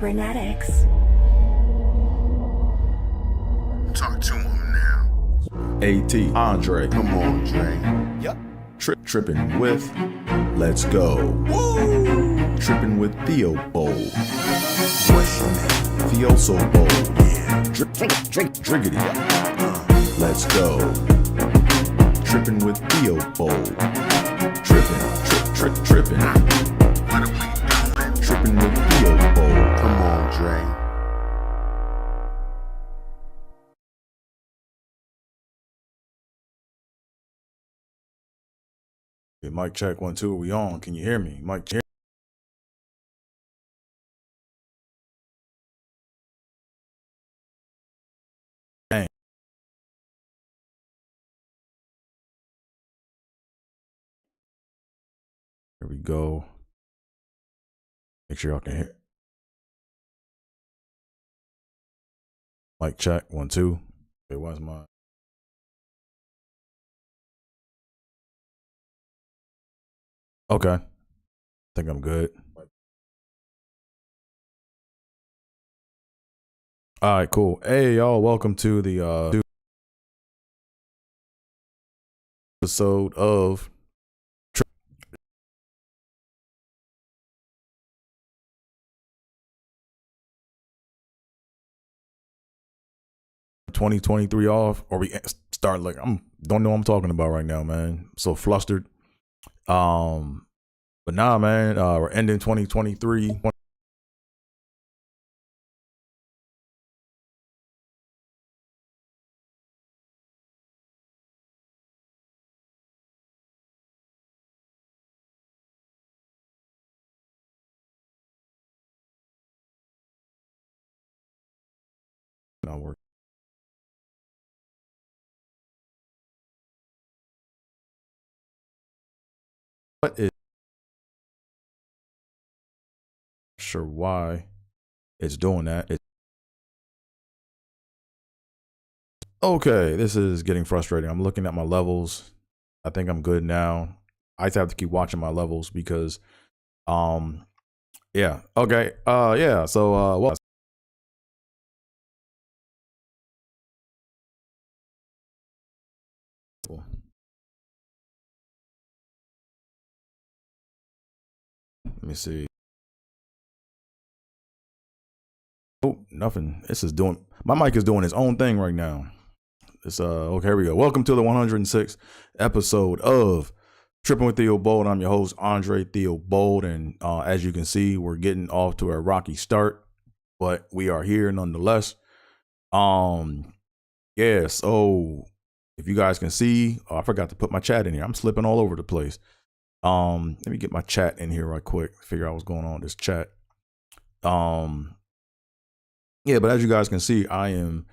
cybernetics. Talk to him now. AT, Andre. Come on, Dre. Yep. Trippin with Let's Go. Woo! Trippin with Theobold. What's your name? Theobold. Yeah. Driggity. Let's go. Trippin with Theobold. Trippin. What are we doing? Trippin with Theobold. Come on, Dre. Okay, mic check 1 2. Are we on? Can you hear me? Mic check. Dang. Here we go. Make sure y'all can hear. Mic check 1 2. Okay, why's mine? Okay. I think I'm good. All right, cool. Hey, y'all, welcome to the episode of 2023 off, or we start like don't know what I'm talking about right now, man. So flustered. But nah, man, we're ending 2023. Not work. What is sure why it's doing that? Okay, this is getting frustrating. I'm looking at my levels. I think I'm good now. I just have to keep watching my levels because yeah. Okay. Yeah. So well, let me see. Oh, nothing. This is doing, my mic is doing its own thing right now. It's okay, here we go. Welcome to the 106th episode of Trippin with Theobold. I'm your host, Andre Theobold, and as you can see, we're getting off to a rocky start, but we are here nonetheless. Yeah, so if you guys can see, I forgot to put my chat in here. I'm slipping all over the place. Let me get my chat in here right quick, figure out what's going on with this chat. Yeah, but as you guys can see, I am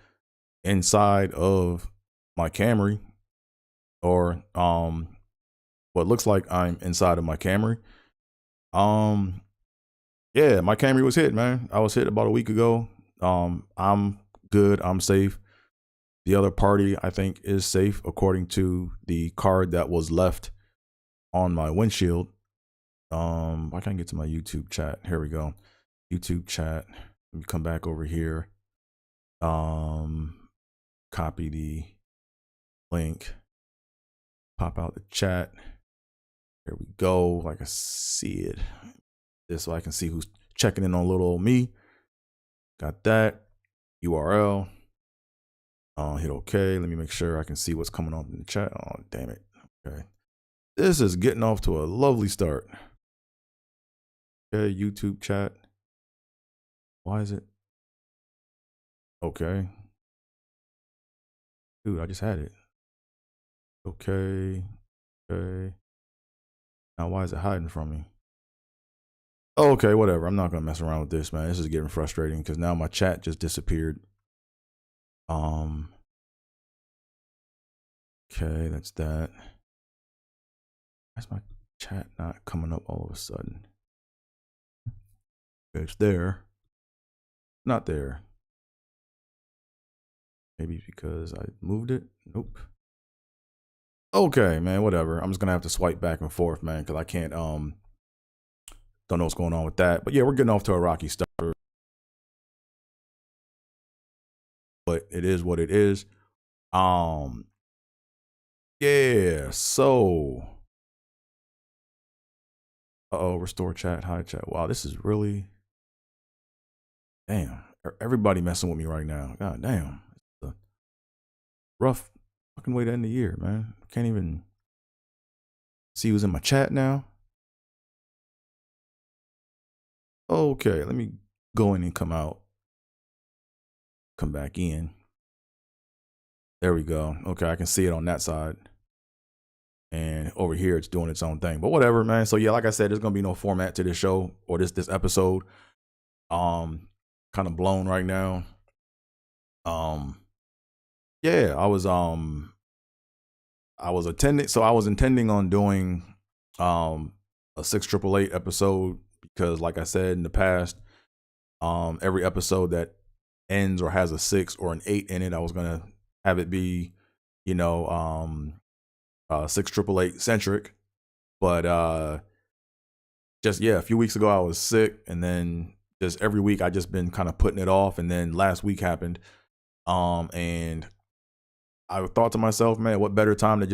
inside of my Camry, or what looks like I'm inside of my Camry. Yeah, my Camry was hit, man. I was hit about a week ago. I'm good. I'm safe. The other party, I think, is safe according to the card that was left on my windshield. I can't get to my YouTube chat. Here we go. YouTube chat. Let me come back over here. Copy the link. Pop out the chat. There we go. Like I see it. This so I can see who's checking in on little old me. Got that. URL. Hit OK. Let me make sure I can see what's coming up in the chat. Oh, damn it. Okay. This is getting off to a lovely start. Okay, YouTube chat. Why is it? Okay. Dude, I just had it. Okay. Okay. Now why is it hiding from me? Okay, whatever. I'm not gonna mess around with this, man. This is getting frustrating because now my chat just disappeared. Okay, that's that. Why's my chat not coming up all of a sudden? It's there. Not there. Maybe because I moved it. Nope. Okay, man, whatever. I'm just gonna have to swipe back and forth, man, because I can't don't know what's going on with that. But yeah, we're getting off to a rocky start. but it is what it is. Yeah, so restore chat, hide chat. Wow, this is really damn. Everybody messing with me right now. God damn. It's a rough fucking way to end the year, man. Can't even see who's in my chat now. Okay, let me go in and come out. Come back in. There we go. Okay, I can see it on that side. And over here, it's doing its own thing. But whatever, man. So yeah, like I said, there's gonna be no format to this show or this episode. Kind of blown right now. Yeah, I was intending on doing a 6888 episode because, like I said in the past, every episode that ends or has a 6 or an 8 in it, I was gonna have it be, 6888 centric. But just a few weeks ago I was sick, and then just every week I just been kind of putting it off, and then last week happened, and I thought to myself, man, what better time than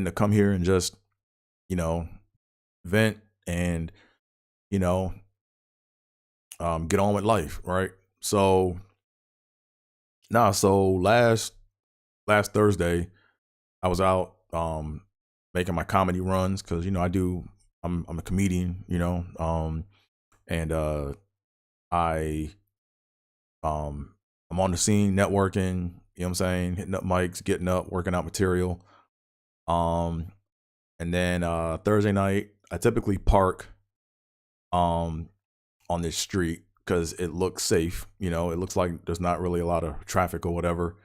to come here and just vent and get on with life, right? So last Thursday I was out making my comedy runs because I'm a comedian, and I'm on the scene networking, what I'm saying, hitting up mics, getting up, working out material. And then Thursday night I typically park on this street because it looks safe. It looks like there's not really a lot of traffic or whatever.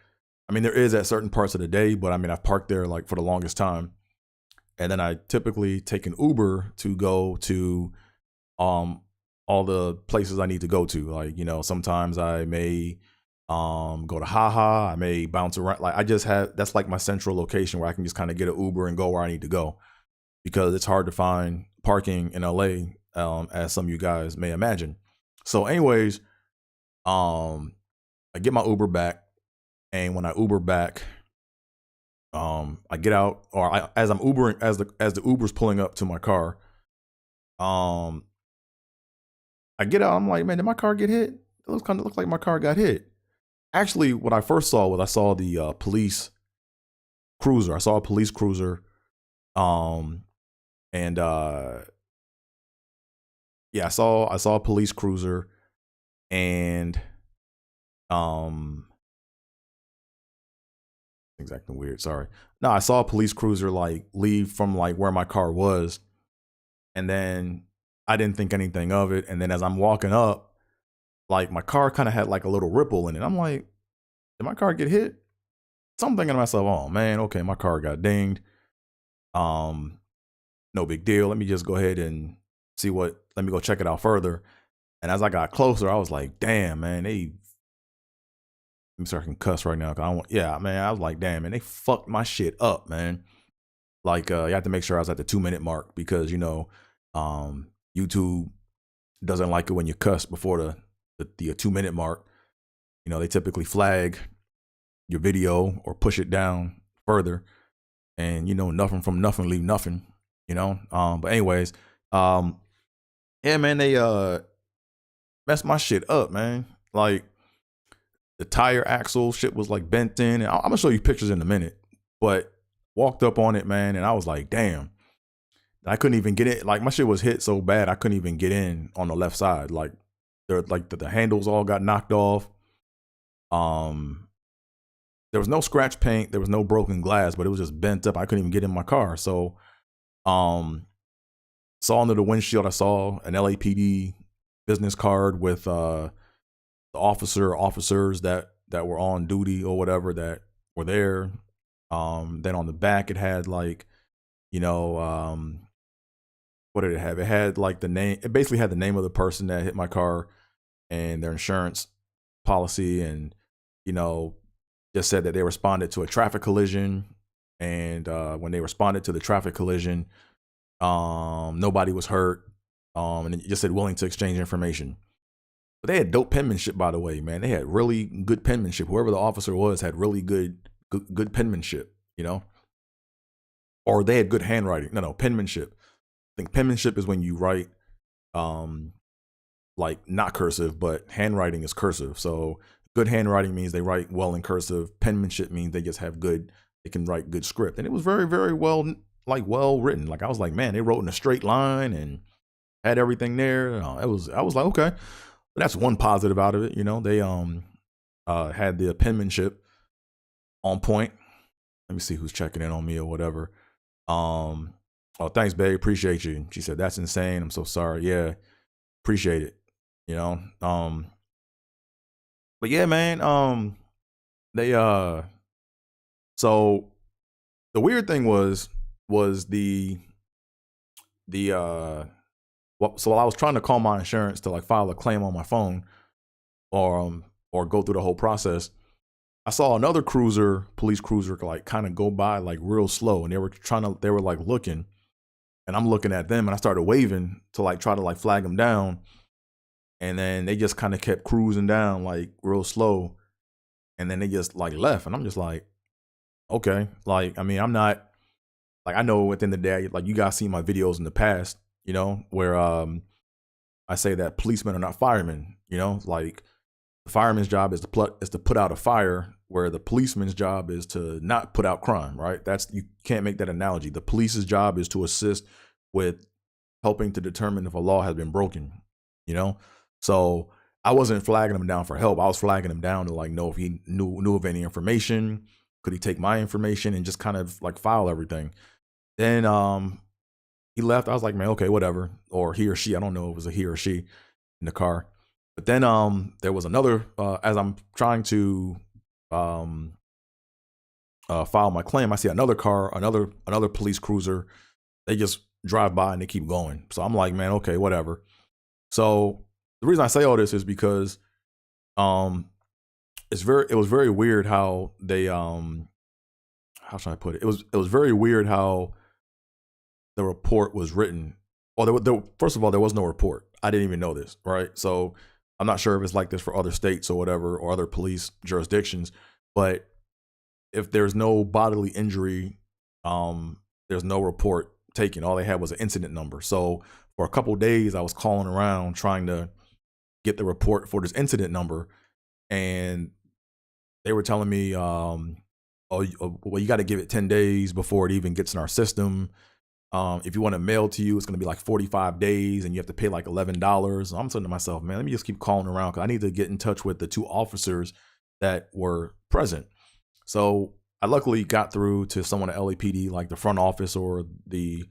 I mean, there is at certain parts of the day, but I mean, I've parked there like for the longest time. And then I typically take an Uber to go to all the places I need to go to. Like, sometimes I may go to Haha, I may bounce around. Like that's like my central location where I can just kind of get an Uber and go where I need to go, because it's hard to find parking in LA, as some of you guys may imagine. So anyways, I get my Uber back, and when I Uber back, I get out, as I'm Ubering, as the Uber's pulling up to my car, I get out. I'm like, man, did my car get hit? It kind of looked like my car got hit. Actually, what I first saw was I saw the police cruiser. I saw a police cruiser, and I saw a police cruiser, and things acting weird. Sorry. No, I saw a police cruiser like leave from like where my car was, and then I didn't think anything of it. And then as I'm walking up, like my car kind of had like a little ripple in it. I'm like, did my car get hit? So I'm thinking to myself, oh man, okay, my car got dinged. No big deal. Let me just go ahead and let me go check it out further. And as I got closer, I was like, damn, man, let me start to cuss right now. I was like, damn, man, they fucked my shit up, man. Like, you have to make sure I was at the 2-minute mark because, YouTube doesn't like it when you cuss before the 2-minute mark. They typically flag your video or push it down further, and nothing from nothing leave nothing. But anyways, yeah, man, they messed my shit up, man. Like the tire axle shit was like bent in, and I'm gonna show you pictures in a minute. But walked up on it, man, and I was like, damn. I couldn't even get it. Like my shit was hit so bad I couldn't even get in on the left side. Like the handles all got knocked off. There was no scratch paint, there was no broken glass, but it was just bent up. I couldn't even get in my car. So saw under the windshield, I saw an LAPD business card with the officers that were on duty or whatever that were there. Then on the back it had like, what did it have? It had like the name. It basically had the name of the person that hit my car and their insurance policy, and just said that they responded to a traffic collision, and when they responded to the traffic collision, nobody was hurt, and it just said willing to exchange information. But they had dope penmanship, by the way, man. They had really good penmanship. Whoever the officer was had really good penmanship, you know? Or they had good handwriting. No, penmanship. I think penmanship is when you write like not cursive, but handwriting is cursive. So good handwriting means they write well in cursive. Penmanship means they just have good, they can write good script. And it was very, very well written. Like I was like, man, they wrote in a straight line and had everything there. I was like, okay. But that's one positive out of it, you know. They had the penmanship on point. Let me see who's checking in on me or whatever. Oh, thanks, babe. Appreciate you. She said, that's insane. I'm so sorry. Yeah, appreciate it. You know. But yeah, man. They so the weird thing was the so while I was trying to call my insurance to like file a claim on my phone or go through the whole process, I saw another police cruiser like kind of go by like real slow, and they were like looking, and I'm looking at them, and I started waving to like try to like flag them down, and then they just kind of kept cruising down like real slow, and then they just like left, and I'm just like, okay, like I mean, I'm not like, I know at the end of the day, like you guys seen my videos in the past, you know, where I say that policemen are not firemen, you know, like the fireman's job is to put out a fire, where the policeman's job is to not put out crime, right? You can't make that analogy. The police's job is to assist with helping to determine if a law has been broken, you know? So I wasn't flagging him down for help. I was flagging him down to like know if he knew of any information. Could he take my information and just kind of like file everything? Then he left. I was like, man, okay, whatever. Or he or she, I don't know if it was a he or she in the car. But then there was another, as I'm trying to file my claim, I see another car, another police cruiser. They just drive by and they keep going. So I'm like, man, okay, whatever. So the reason I say all this is because it was very weird how they how should I put it? It was very weird how the report was written. Well, first of all, there was no report. I didn't even know this, right? So I'm not sure if it's like this for other states or whatever, or other police jurisdictions, but if there's no bodily injury, there's no report taken. All they had was an incident number. So for a couple of days, I was calling around trying to get the report for this incident number, and they were telling me, well, you got to give it 10 days before it even gets in our system. If you want it mailed to you, it's going to be like 45 days and you have to pay like $11. I'm saying to myself, man, let me just keep calling around because I need to get in touch with the two officers that were present. So I luckily got through to someone at LAPD, like the front office or the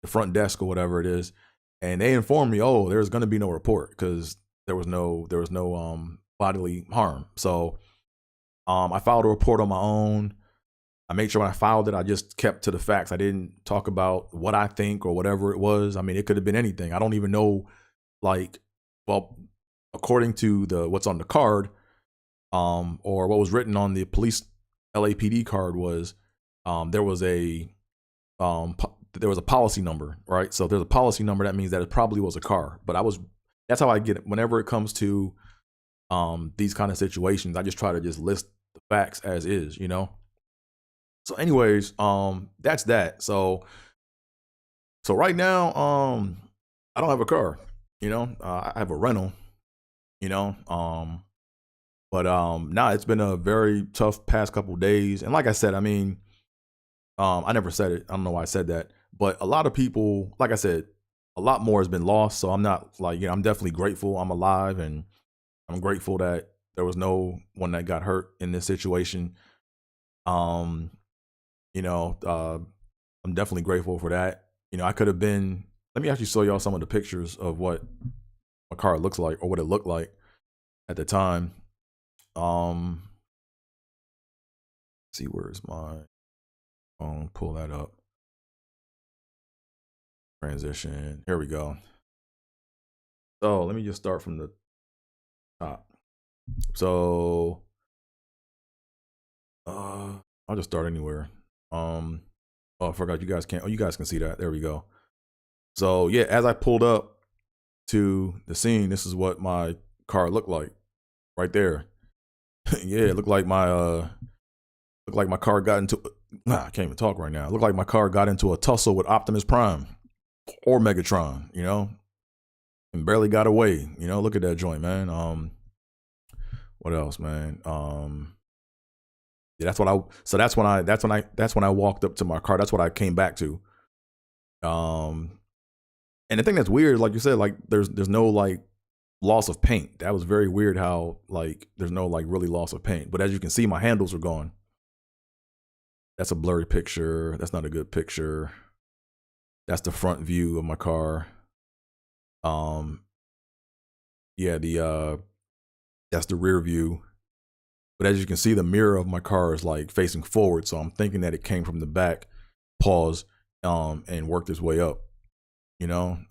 front desk or whatever it is. And they informed me, oh, there's going to be no report because there was no bodily harm. So I filed a report on my own. I made sure when I filed it, I just kept to the facts. I didn't talk about what I think or whatever it was. I mean, it could have been anything. I don't even know, like, well, according to what's on the card, or what was written on the police LAPD card was, there was a policy number, right? So if there's a policy number, that means that it probably was a car. But that's how I get it. Whenever it comes to these kind of situations, I just try to just list the facts as is, you know? So anyways, that's that. So right now, I don't have a car, you know, I have a rental, you know, but now it's been a very tough past couple days. And like I said, I mean, I never said it. I don't know why I said that, but a lot of people, like I said, a lot more has been lost. So I'm not like, you know, I'm definitely grateful I'm alive, and I'm grateful that there was no one that got hurt in this situation. You know, I'm definitely grateful for that. You know, I could have been, let me actually show y'all some of the pictures of what my car looks like, or what it looked like at the time. See, where's my phone? Pull that up. Transition. Here we go. So let me just start from the top. So I'll just start anywhere. Oh, I forgot you guys can't. Oh, you guys can see that. There we go. So yeah, as I pulled up to the scene, this is what my car looked like right there. Yeah, it looked like my car got into. Nah, I can't even talk right now. It looked like my car got into a tussle with Optimus Prime or Megatron, and barely got away. Look at that joint, man. What else, man? Yeah, that's when I walked up to my car. That's what I came back to. And the thing that's weird, like you said, like there's no like loss of paint. That was very weird how like there's no like really loss of paint. But as you can see, my handles are gone. That's a blurry picture. That's not a good picture. That's the front view of my car. Yeah, that's the rear view. But as you can see, the mirror of my car is like facing forward. So I'm thinking that it came from the back, pause, and worked its way up. Then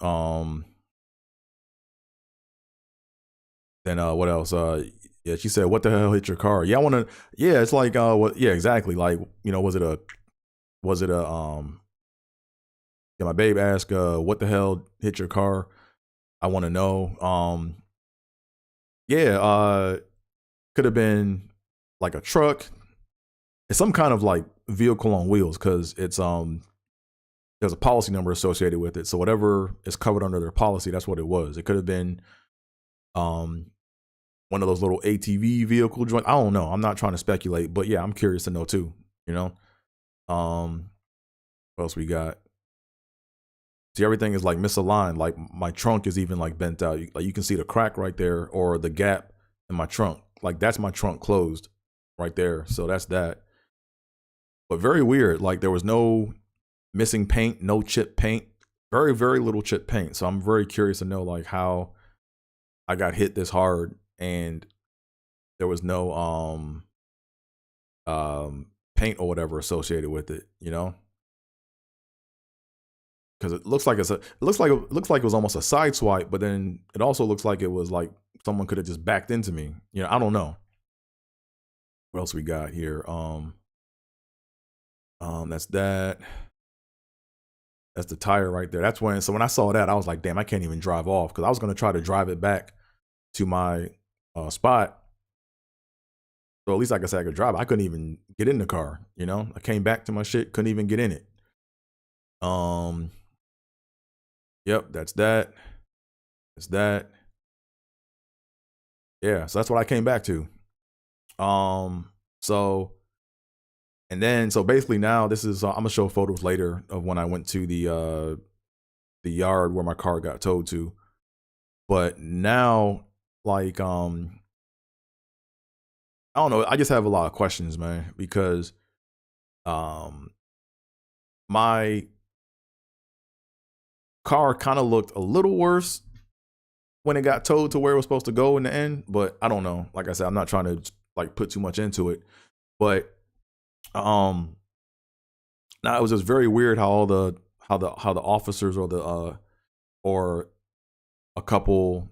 what else? Yeah, she said, "What the hell hit your car?" Yeah, I want to. Yeah, it's like, what? Yeah, exactly. Like, was it a Yeah, my babe asked, "What the hell hit your car?" I want to know. Yeah, could have been like a truck. It's some kind of like vehicle on wheels because it's there's a policy number associated with it. So whatever is covered under their policy, that's what it was. It could have been one of those little ATV vehicle joints. I don't know. I'm not trying to speculate, but yeah, I'm curious to know too. What else we got? See, everything is like misaligned. Like my trunk is even like bent out. Like you can see the crack right there or the gap in my trunk. Like that's my trunk closed right there. So that's that. But very weird. Like there was no missing paint, no chip paint, very, very little chip paint. So I'm very curious to know like how I got hit this hard and there was no paint or whatever associated with it, because it looks like it looks like it was almost a side swipe, but then it also looks like it was like someone could have just backed into me. I don't know. What else we got here? That's that. That's the tire right there. So when I saw that, I was like, damn, I can't even drive off because I was gonna try to drive it back to my spot. So at least like I said, I could drive. I couldn't even get in the car. I came back to my shit, couldn't even get in it. Yep, that's that. That's that. Yeah, so that's what I came back to. So basically now this is I'm gonna show photos later of when I went to the yard where my car got towed to. But now like I don't know, I just have a lot of questions, man, because my car kind of looked a little worse when it got towed to where it was supposed to go in the end, but I don't know. Like I said, I'm not trying to like put too much into it, but now it was just very weird how the officers or a couple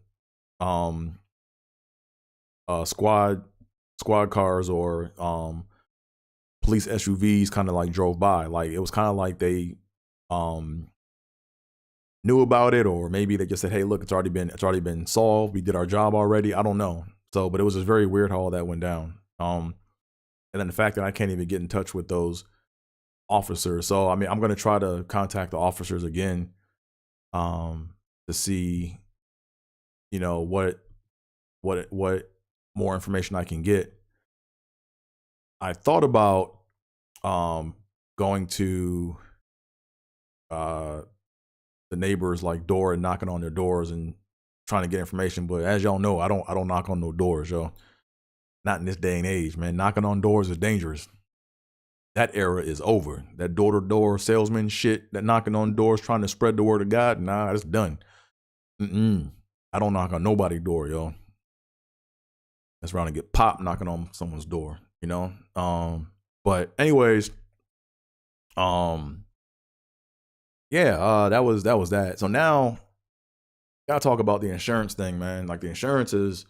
squad cars or police SUVs kind of like drove by. Like it was kind of like they knew about it, or maybe they just said, "Hey, look, it's already been solved. We did our job already." I don't know. So, but it was just very weird how all that went down. And then the fact that I can't even get in touch with those officers. So, I mean, I'm gonna try to contact the officers again, to see, what more information I can get. I thought about going to the neighbors like door and knocking on their doors and trying to get information, but as y'all know, I don't knock on no doors, yo. Not in this day and age, man. Knocking on doors is dangerous. That era is over. That door-to-door salesman shit, that knocking on doors trying to spread the word of God, nah, it's done. I don't knock on nobody's door, yo. That's around to get popped knocking on someone's door, But anyways, yeah, that was that. So now, gotta talk about the insurance thing, man. Like the insurance is,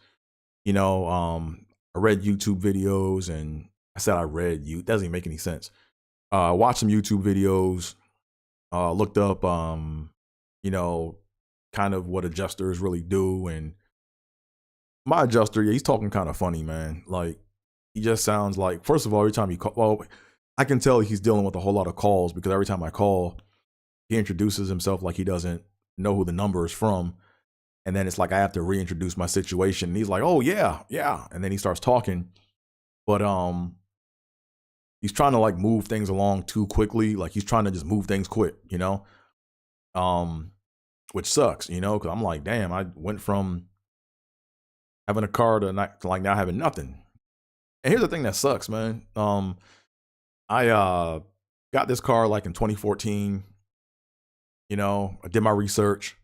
I read YouTube videos, and I said it doesn't even make any sense. Watched some YouTube videos, looked up, kind of what adjusters really do, and My adjuster, yeah, he's talking kind of funny, man. Like, he just sounds like, first of all, every time he call, well, I can tell he's dealing with a whole lot of calls because every time I call, he introduces himself like he doesn't know who the number is from. And then it's like I have to reintroduce my situation. And he's like, "Oh yeah, yeah," and then he starts talking, but he's trying to like move things along too quickly. Like he's trying to just move things quick, you know, um, which sucks, you know, because I'm like, damn, I went from having a car to like now having nothing. And here's the thing that sucks, man. I got this car like in 2014. You know, I did my research,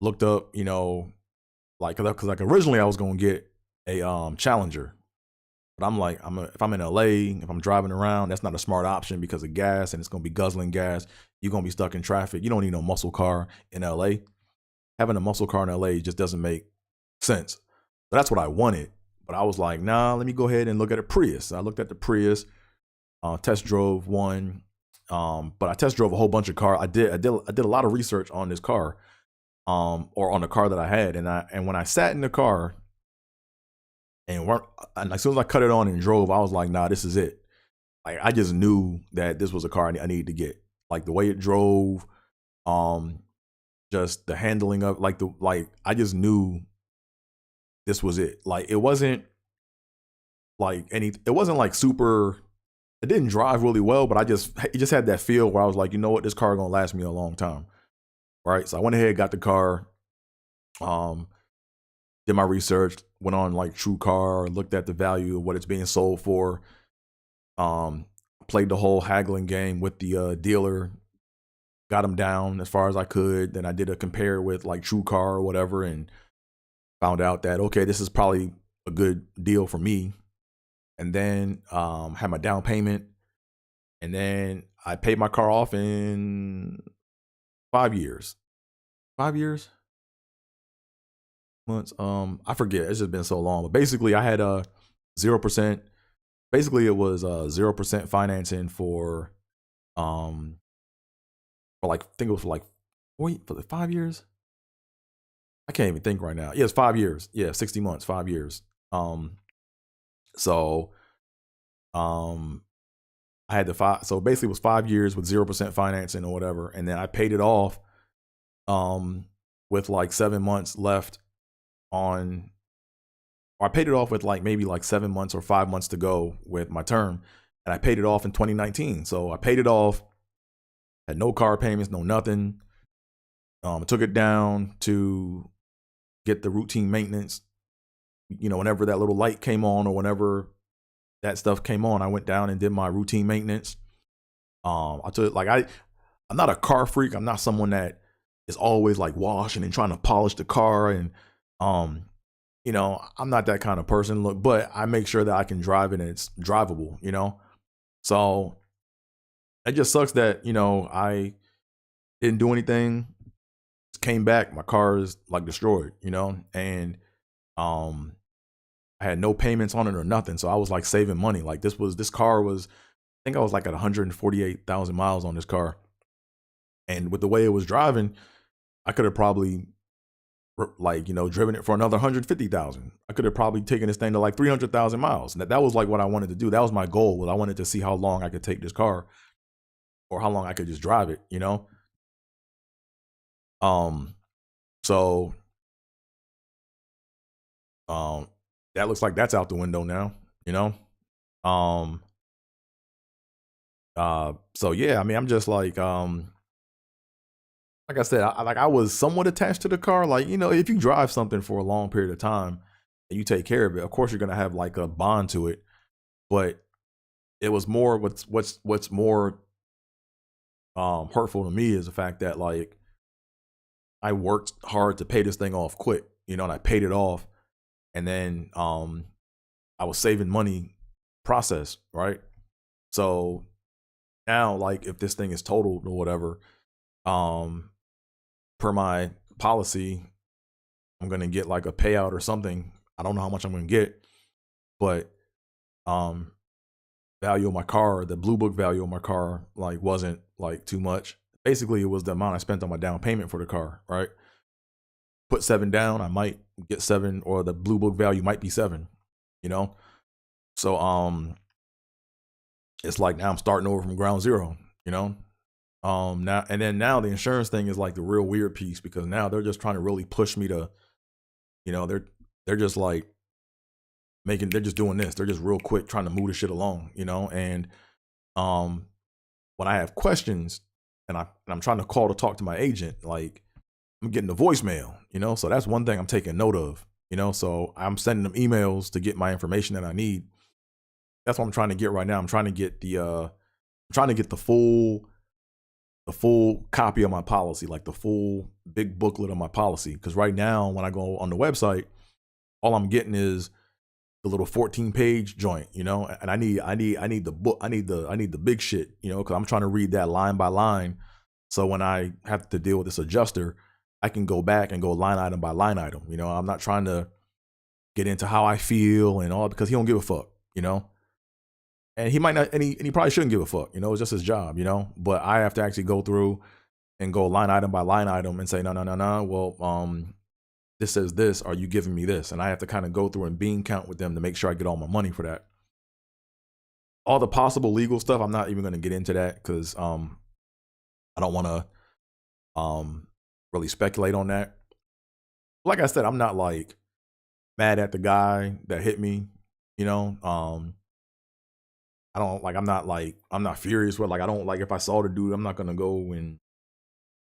looked up, you know, like because like originally I was gonna get a Challenger, but I'm like, if I'm in LA, if I'm driving around, that's not a smart option because of gas and it's gonna be guzzling gas. You're gonna be stuck in traffic. You don't need no muscle car in LA. Having a muscle car in LA just doesn't make sense. But that's what I wanted. But I was like, nah, let me go ahead and look at a Prius. I looked at the Prius, test drove one, but I test drove a whole bunch of cars. I did a lot of research on this car, or on the car that I had, and when I sat in the car and as soon as I cut it on and drove, I was like, nah, this is it. Like I just knew that this was a car I needed to get. Like the way it drove, um, just the handling of like I just knew this was it. Like it wasn't it wasn't like super. It didn't drive really well, but it just had that feel where I was like, you know what, this car gonna last me a long time, right? So I went ahead, got the car, um, did my research, went on like True Car, looked at the value of what it's being sold for, um, played the whole haggling game with the dealer, got him down as far as I could. Then I did a compare with like True Car or whatever, and found out that okay, this is probably a good deal for me. And then had my down payment, and then I paid my car off in 5 years. 5 years? Months? I forget. It's just been so long. But basically, I had a 0%. Basically, it was 0% financing for like I think it was for like for the 5 years. I can't even think right now. Yeah, it's 5 years. Yeah, 60 months, 5 years. So I had the five. So basically, it was 5 years with 0% financing or whatever, and then I paid it off with like 7 months left on. Or I paid it off with like maybe like 7 months or 5 months to go with my term, and I paid it off in 2019. So I paid it off, had no car payments, no nothing. I took it down to get the routine maintenance. You know, whenever that little light came on or whenever that stuff came on, I went down and did my routine maintenance. I took like I'm not a car freak. I'm not someone that is always like washing and trying to polish the car, and you know, I'm not that kind of person. Look, but I make sure that I can drive it and it's drivable. You know, so it just sucks that you know I didn't do anything. Came back, my car is like destroyed. You know, and um I had no payments on it or nothing. So I was like saving money. Like this car was, I think I was like at 148,000 miles on this car. And with the way it was driving, I could have probably like, you know, driven it for another 150,000. I could have probably taken this thing to like 300,000 miles. That was like what I wanted to do. That was my goal. Was I wanted to see how long I could take this car or how long I could just drive it, you know? Um, so, um, that looks like that's out the window now, you know? Um, so yeah, I mean, I'm just like I said, I was somewhat attached to the car. Like, you know, if you drive something for a long period of time and you take care of it, of course you're gonna have like a bond to it. But it was more what's more hurtful to me is the fact that like I worked hard to pay this thing off quick, you know, and I paid it off, and then I was saving money process, right? So now like if this thing is totaled or whatever, um per my policy, I'm gonna get like a payout or something. I don't know how much I'm gonna get, but um value of my car, the blue book value of my car, like wasn't like too much. Basically, it was the amount I spent on my down payment for the car, right? put 7 down, I might get 7, or the blue book value might be 7, you know? So it's like now I'm starting over from ground zero, you know? Now the insurance thing is like the real weird piece, because now they're just trying to really push me to, you know, they're just like they're just doing this. They're just real quick trying to move the shit along, you know? And when I have questions and I'm trying to call to talk to my agent, like I'm getting the voicemail, you know? So that's one thing I'm taking note of, you know? So I'm sending them emails to get my information that I need. That's what I'm trying to get right now. I'm trying to get the full copy of my policy, like the full big booklet of my policy. Because right now, when I go on the website, all I'm getting is the little 14-page joint, you know. And I need the book. I need the big shit, you know, because I'm trying to read that line by line. So when I have to deal with this adjuster, I can go back and go line item by line item. You know, I'm not trying to get into how I feel and all, because he don't give a fuck, you know. And he might not, and he probably shouldn't give a fuck, you know, it's just his job, you know. But I have to actually go through and go line item by line item and say, no, well, this says this, are you giving me this? And I have to kind of go through and bean count with them to make sure I get all my money for that. All the possible legal stuff, I'm not even going to get into that, because I don't want to really speculate on that. Like I said, I'm not like mad at the guy that hit me, you know. I don't like, I'm not furious with, like, I don't, like, if I saw the dude, I'm not gonna go and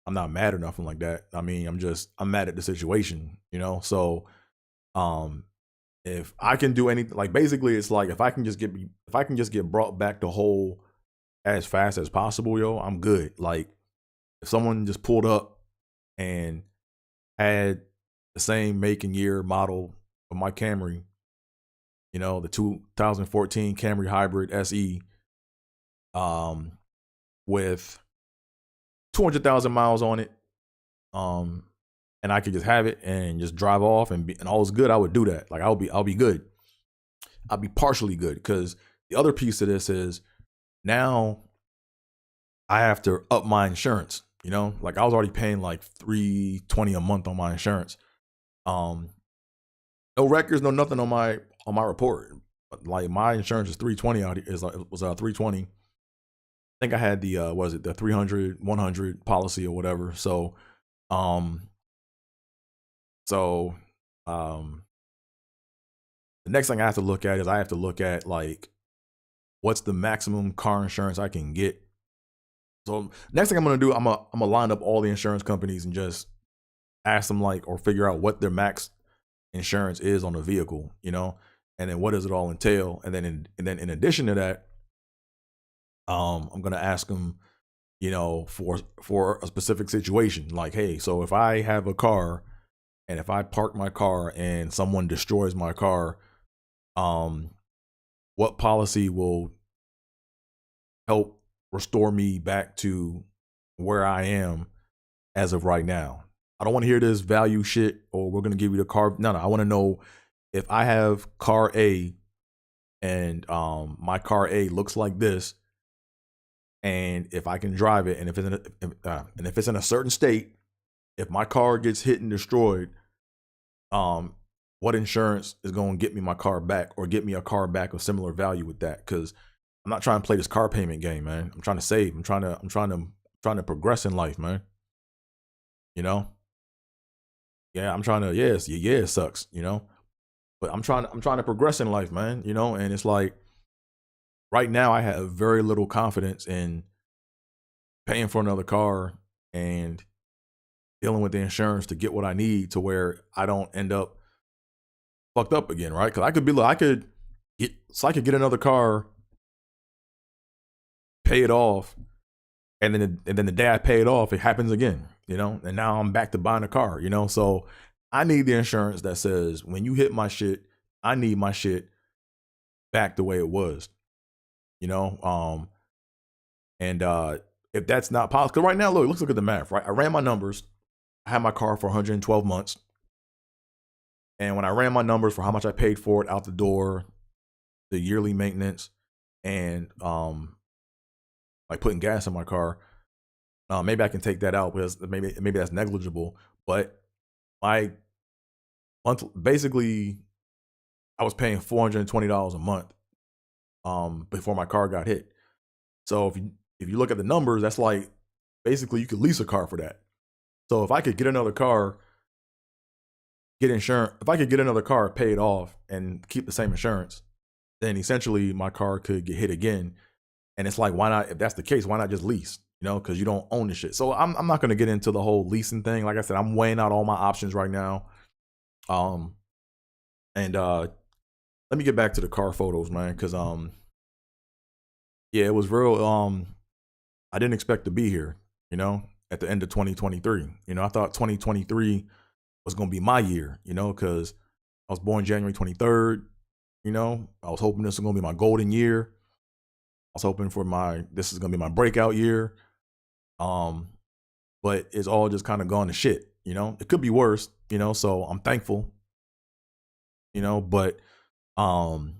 I'm not mad or nothing like that. I mean, I'm mad at the situation, you know. So if I can do anything, like, basically it's like if I can just get brought back to whole as fast as possible, yo, I'm good. Like, if someone just pulled up and had the same make and year model of my Camry, you know, the 2014 Camry Hybrid SE, with 200,000 miles on it, and I could just have it and just drive off and all is good, I would do that. Like, I'll be good. I'll be partially good, because the other piece of this is now I have to up my insurance. You know, like, I was already paying like $320 a month on my insurance. No records, no nothing on my report. Like, my insurance is $320 was $320. I think I had the the 300 100 policy or whatever. So the next thing I have to look at is I have to look at, like, what's the maximum car insurance I can get. So next thing I'm gonna do, I'm gonna line up all the insurance companies and just ask them, like, or figure out what their max insurance is on a vehicle, you know, and then what does it all entail. And then in addition to that, I'm gonna ask them, you know, for a specific situation, like, hey, so if I have a car and if I park my car and someone destroys my car, what policy will help restore me back to where I am as of right now? I don't want to hear this value shit, or we're going to give you the car. No, I want to know, if I have car A and my car A looks like this, and if I can drive it, and if it's in a certain state, if my car gets hit and destroyed, what insurance is going to get me my car back, or get me a car back of similar value with that? Because I'm not trying to play this car payment game, man. I'm trying to save. I'm trying to progress in life, man. You know? Yeah, I'm trying to. Yes, yeah, it sucks, you know. But I'm trying to progress in life, man. You know, and it's like, right now I have very little confidence in paying for another car and dealing with the insurance to get what I need, to where I don't end up fucked up again, right? Because I could get another car, pay it off, and then the day I pay it off, it happens again, you know, and now I'm back to buying a car, you know. So I need the insurance that says, when you hit my shit, I need my shit back the way it was, you know. And if that's not possible, because right now, let's look at the math, right? I ran my numbers. I had my car for 112 months. And when I ran my numbers for how much I paid for it out the door, the yearly maintenance, and like putting gas in my car, maybe I can take that out, because maybe that's negligible. But my month, basically, I was paying $420 a month before my car got hit. So if you look at the numbers, that's like basically you could lease a car for that. So if I could get another car, get insurance, if I could get another car paid off and keep the same insurance, then essentially my car could get hit again. And it's like, why not? If that's the case, why not just lease? You know, because you don't own the shit. So I'm not gonna get into the whole leasing thing. Like I said, I'm weighing out all my options right now. And let me get back to the car photos, man, because yeah, it was real. I didn't expect to be here, you know, at the end of 2023. You know, I thought 2023 was gonna be my year, you know, because I was born January 23rd. You know, I was hoping this was gonna be my golden year. I was hoping for this is gonna be my breakout year. But it's all just kind of gone to shit, you know. It could be worse, you know, so I'm thankful, you know, but it's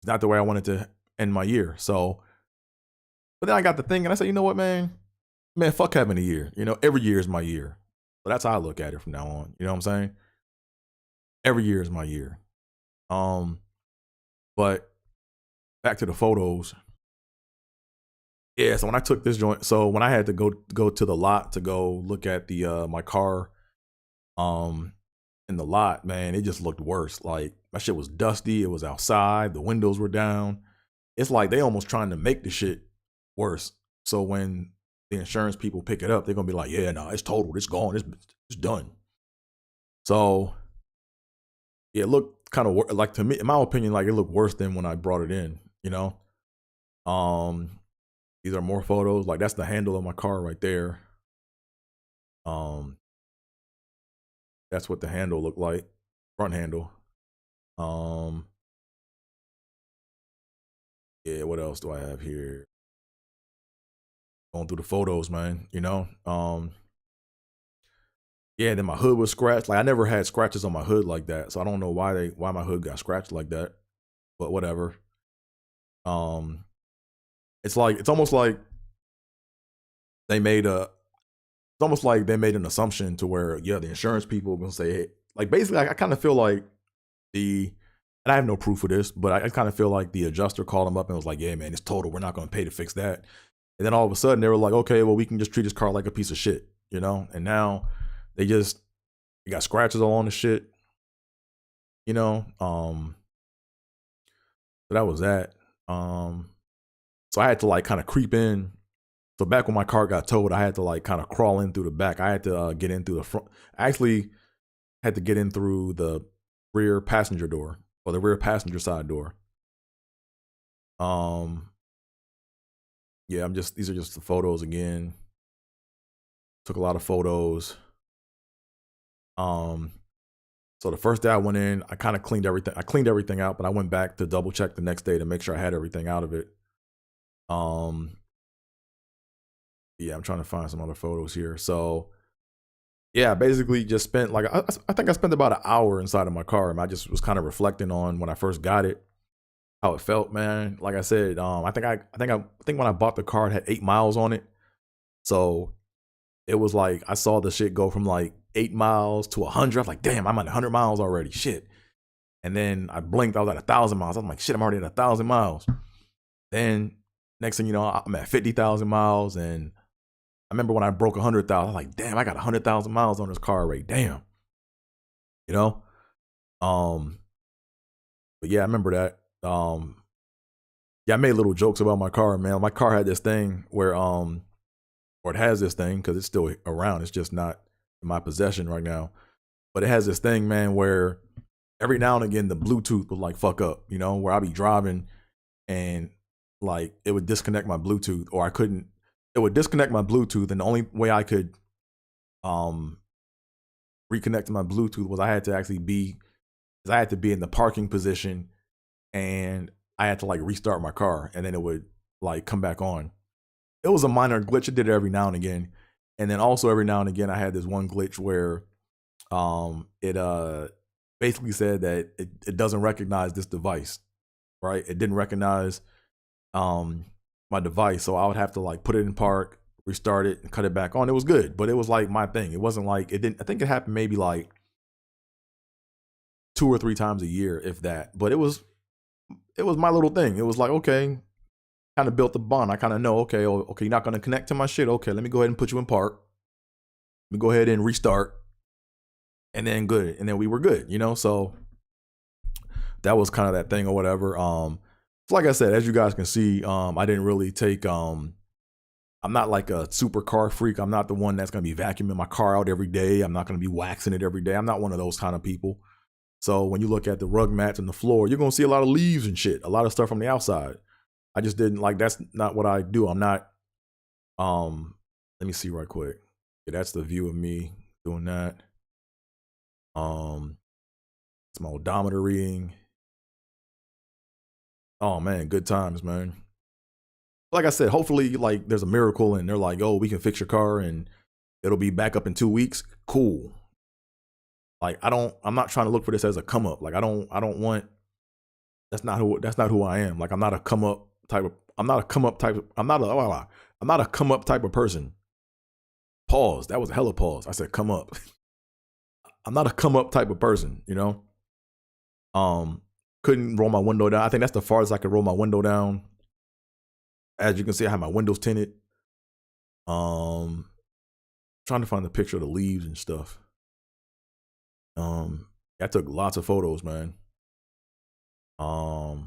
not the way I wanted to end my year. So, but then I got the thing and I said, you know what, man, fuck having a year. You know, every year is my year. So that's how I look at it from now on. You know what I'm saying? Every year is my year. But back to the photos. Yeah, so when I took this joint, so when I had to go to the lot to go look at the my car in the lot, man, it just looked worse. Like my shit was dusty, it was outside, the windows were down. It's like they almost trying to make the shit worse. So when the insurance people pick it up, they're gonna be like, yeah, no, it's totaled, it's gone, it's done. So yeah, it looked kind of like, to me, in my opinion, like it looked worse than when I brought it in, you know. These are more photos. Like that's the handle of my car right there. That's what the handle looked like, front handle. Yeah, what else do I have here? Going through the photos, man, you know. Yeah, then my hood was scratched. Like I never had scratches on my hood like that, so I don't know why my hood got scratched like that. But whatever. It's almost like they made an assumption to where, yeah, the insurance people are gonna say, hey, like basically, I kind of feel like and I have no proof of this, but I kind of feel like the adjuster called them up and was like, yeah, man, it's total. We're not gonna pay to fix that. And then all of a sudden they were like, okay, well, we can just treat this car like a piece of shit, you know? And now they got scratches all on the shit, you know? So that was that. So I had to like kind of creep in. So back when my car got towed, I had to like kind of crawl in through the back. I had to get in through the front. I actually had to get in through the rear passenger door, or the rear passenger side door. Yeah, these are just the photos again. Took a lot of photos. So the first day I went in, I kind of cleaned everything. I cleaned everything out, but I went back to double check the next day to make sure I had everything out of it. Yeah, I'm trying to find some other photos here. So yeah, basically just spent like, I think I spent about an hour inside of my car, and I just was kind of reflecting on when I first got it, how it felt, man. Like I said, I think when I bought the car, it had 8 miles on it. So it was like, I saw the shit go from like 8 miles to 100. I was like, damn, I'm at 100 miles already, shit. And then I blinked, I was at 1,000 miles. I'm like, shit, I'm already at 1,000 miles. Then next thing you know, I'm at 50,000 miles. And I remember when I broke 100,000, I was like, damn, I got 100,000 miles on this car already, damn. You know? But yeah, I remember that. Yeah, I made little jokes about my car, man. My car had this thing where, or it has this thing, because it's still around. It's just not in my possession right now. But it has this thing, man, where every now and again the Bluetooth would like fuck up, you know, where I'd be driving and like it would disconnect my Bluetooth, or it would disconnect my Bluetooth, and the only way I could reconnect to my Bluetooth was I had to be in the parking position, and I had to like restart my car, and then it would like come back on. It was a minor glitch. It did it every now and again. And then also every now and again I had this one glitch where it basically said that it doesn't recognize this device, right? It didn't recognize my device, so I would have to like put it in park, restart it, and cut it back on. It was good, but it was like my thing. It wasn't like it didn't. I think it happened maybe like 2 or 3 times a year, if that. But it was my little thing. It was like, okay, kind of built the bond. I kind of know, okay, okay, you're not gonna connect to my shit. Okay, let me go ahead and put you in park. Let me go ahead and restart, and then good, and then we were good, you know. So that was kind of that thing or whatever. So like I said, as you guys can see, I didn't really take. I'm not like a super car freak. I'm not the one that's gonna be vacuuming my car out every day. I'm not gonna be waxing it every day. I'm not one of those kind of people. So when you look at the rug mats and the floor, you're gonna see a lot of leaves and shit, a lot of stuff from the outside. I just didn't like. That's not what I do. I'm not. Let me see right quick. Yeah, that's the view of me doing that. It's my odometer reading. Oh man, good times, man. Like I said, hopefully, like there's a miracle, and they're like, "Oh, we can fix your car, and it'll be back up in 2 weeks." Cool. Like I'm not trying to look for this as a come up. Like I don't want. That's not who I am. Like I'm not a come up type of. I'm not a come up type. I'm not a come up type of person. Pause. That was a hella pause. I said come up. I'm not a come up type of person. You know. Couldn't roll my window down. I think that's the farthest I could roll my window down. As you can see, I have my windows tinted. Trying to find the picture of the leaves and stuff. I took lots of photos, man. Oh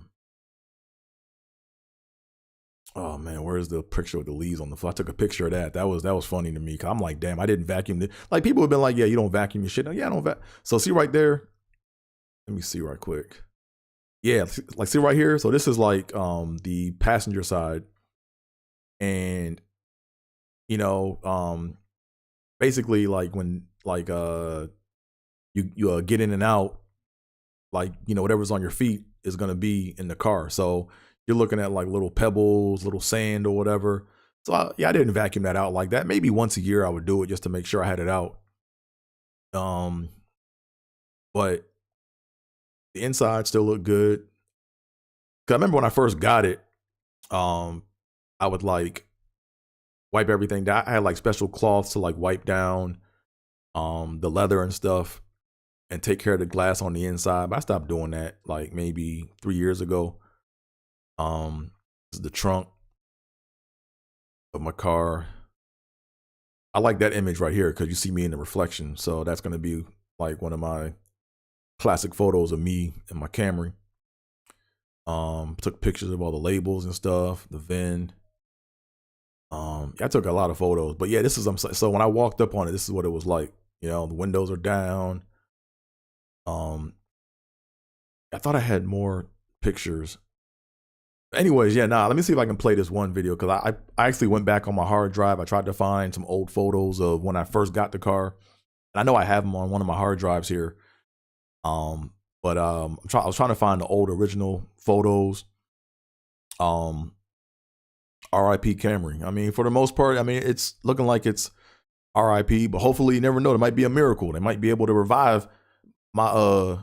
man, where's the picture of the leaves on the floor? I took a picture of that. That was funny to me. Cause I'm like, damn, I didn't vacuum it. Like people have been like, yeah, you don't vacuum your shit. Yeah, I don't vacuum. So see right there. Let me see right quick. Yeah, like see right here. So this is like the passenger side, and you know, basically like when like you get in and out, like you know whatever's on your feet is gonna be in the car. So you're looking at like little pebbles, little sand or whatever. So I didn't vacuum that out like that. Maybe once a year I would do it just to make sure I had it out. But the inside still looked good. Cause I remember when I first got it, I would like wipe everything down. I had like special cloths to like wipe down the leather and stuff and take care of the glass on the inside. But I stopped doing that like maybe 3 years ago. This is the trunk of my car. I like that image right here because you see me in the reflection. So that's gonna be like one of my classic photos of me and my Camry. Took pictures of all the labels and stuff, the VIN. I took a lot of photos, but yeah, this is so when I walked up on it, this is what it was like. You know, the windows are down. I thought I had more pictures. Anyways, yeah, let me see if I can play this one video because I actually went back on my hard drive. I tried to find some old photos of when I first got the car. And I know I have them on one of my hard drives here. But I was trying to find the old original photos. R.I.P. Camry. I mean, for the most part, I mean, it's looking like it's R.I.P. But hopefully, you never know. There might be a miracle. They might be able to revive my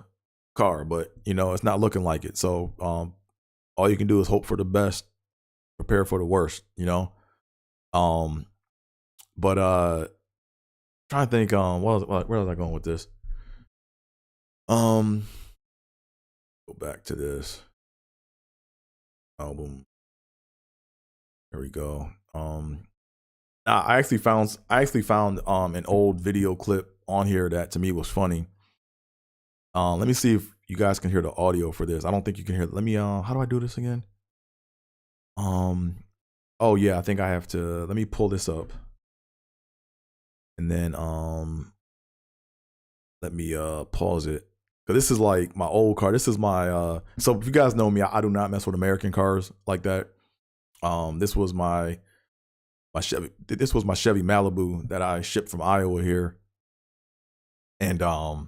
car, but you know, it's not looking like it. So all you can do is hope for the best, prepare for the worst. You know. But trying to think. Where was I going with this? Go back to this album. There we go. I actually found an old video clip on here that to me was funny. Let me see if you guys can hear the audio for this. I don't think you can hear. Let me how do I do this again? Oh yeah, I think I have to. Let me pull this up. And then let me pause it. Cause this is like my old car. This is my so if you guys know me, I do not mess with American cars like that. This was my Chevy. This was my Chevy Malibu that I shipped from Iowa here. And that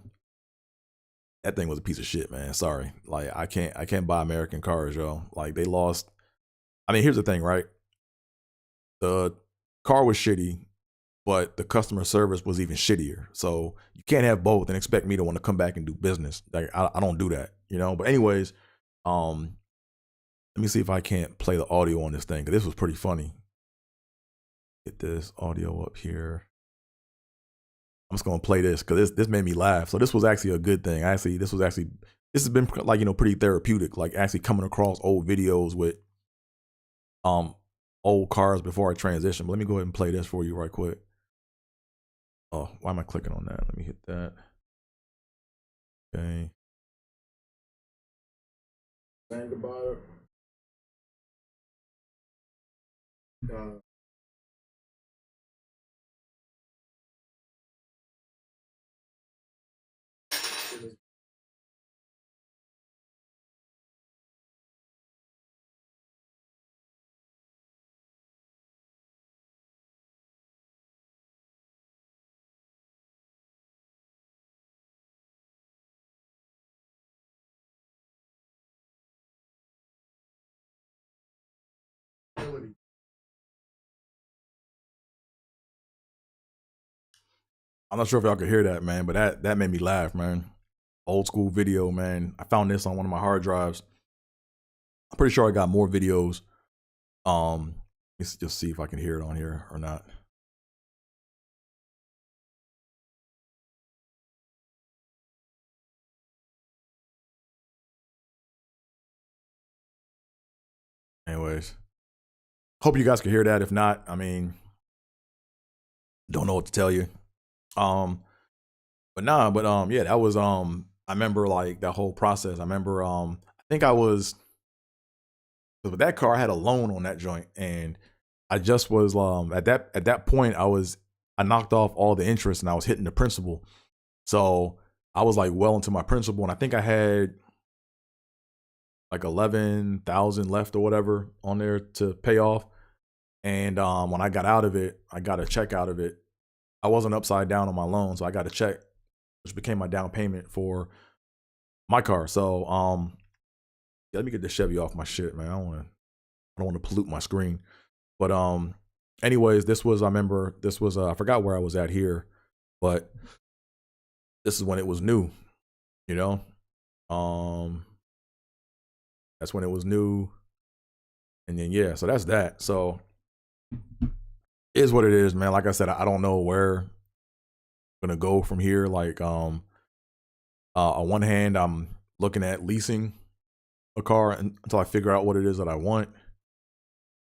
thing was a piece of shit, man. Sorry. Like I can't buy American cars, yo. Like they lost. I mean, here's the thing, right? The car was shitty, but the customer service was even shittier. So you can't have both and expect me to want to come back and do business. Like I don't do that, you know. But anyways, let me see if I can't play the audio on this thing because this was pretty funny. Get this audio up here. I'm just gonna play this because this made me laugh. So this was actually a good thing. This has been like, you know, pretty therapeutic. Like actually coming across old videos with old cars before I transition. But let me go ahead and play this for you right quick. Oh, why am I clicking on that? Let me hit that. Okay. Think about it. I'm not sure if y'all could hear that, man, but that made me laugh, man. Old school video, man. I found this on one of my hard drives. I'm pretty sure I got more videos. Let's just see if I can hear it on here or not. Anyways, hope you guys can hear that. If not, I mean, don't know what to tell you. But yeah, that was I remember like that whole process. I remember I think I was, with that car I had a loan on that joint, and I just was at that point I knocked off all the interest and I was hitting the principal. So I was like well into my principal, and I think I had like 11,000 left or whatever on there to pay off. And when I got out of it, I got a check out of it. I wasn't upside down on my loan, so I got a check, which became my down payment for my car. So yeah, let me get the Chevy off my shit, man. I don't want to pollute my screen. But anyways, this was, I remember this was I forgot where I was at here, but this is when it was new, you know. That's when it was new. And then yeah, so that's that. So it is what it is, man. Like I said, I don't know where I'm gonna go from here. Like on one hand, I'm looking at leasing a car until I figure out what it is that I want.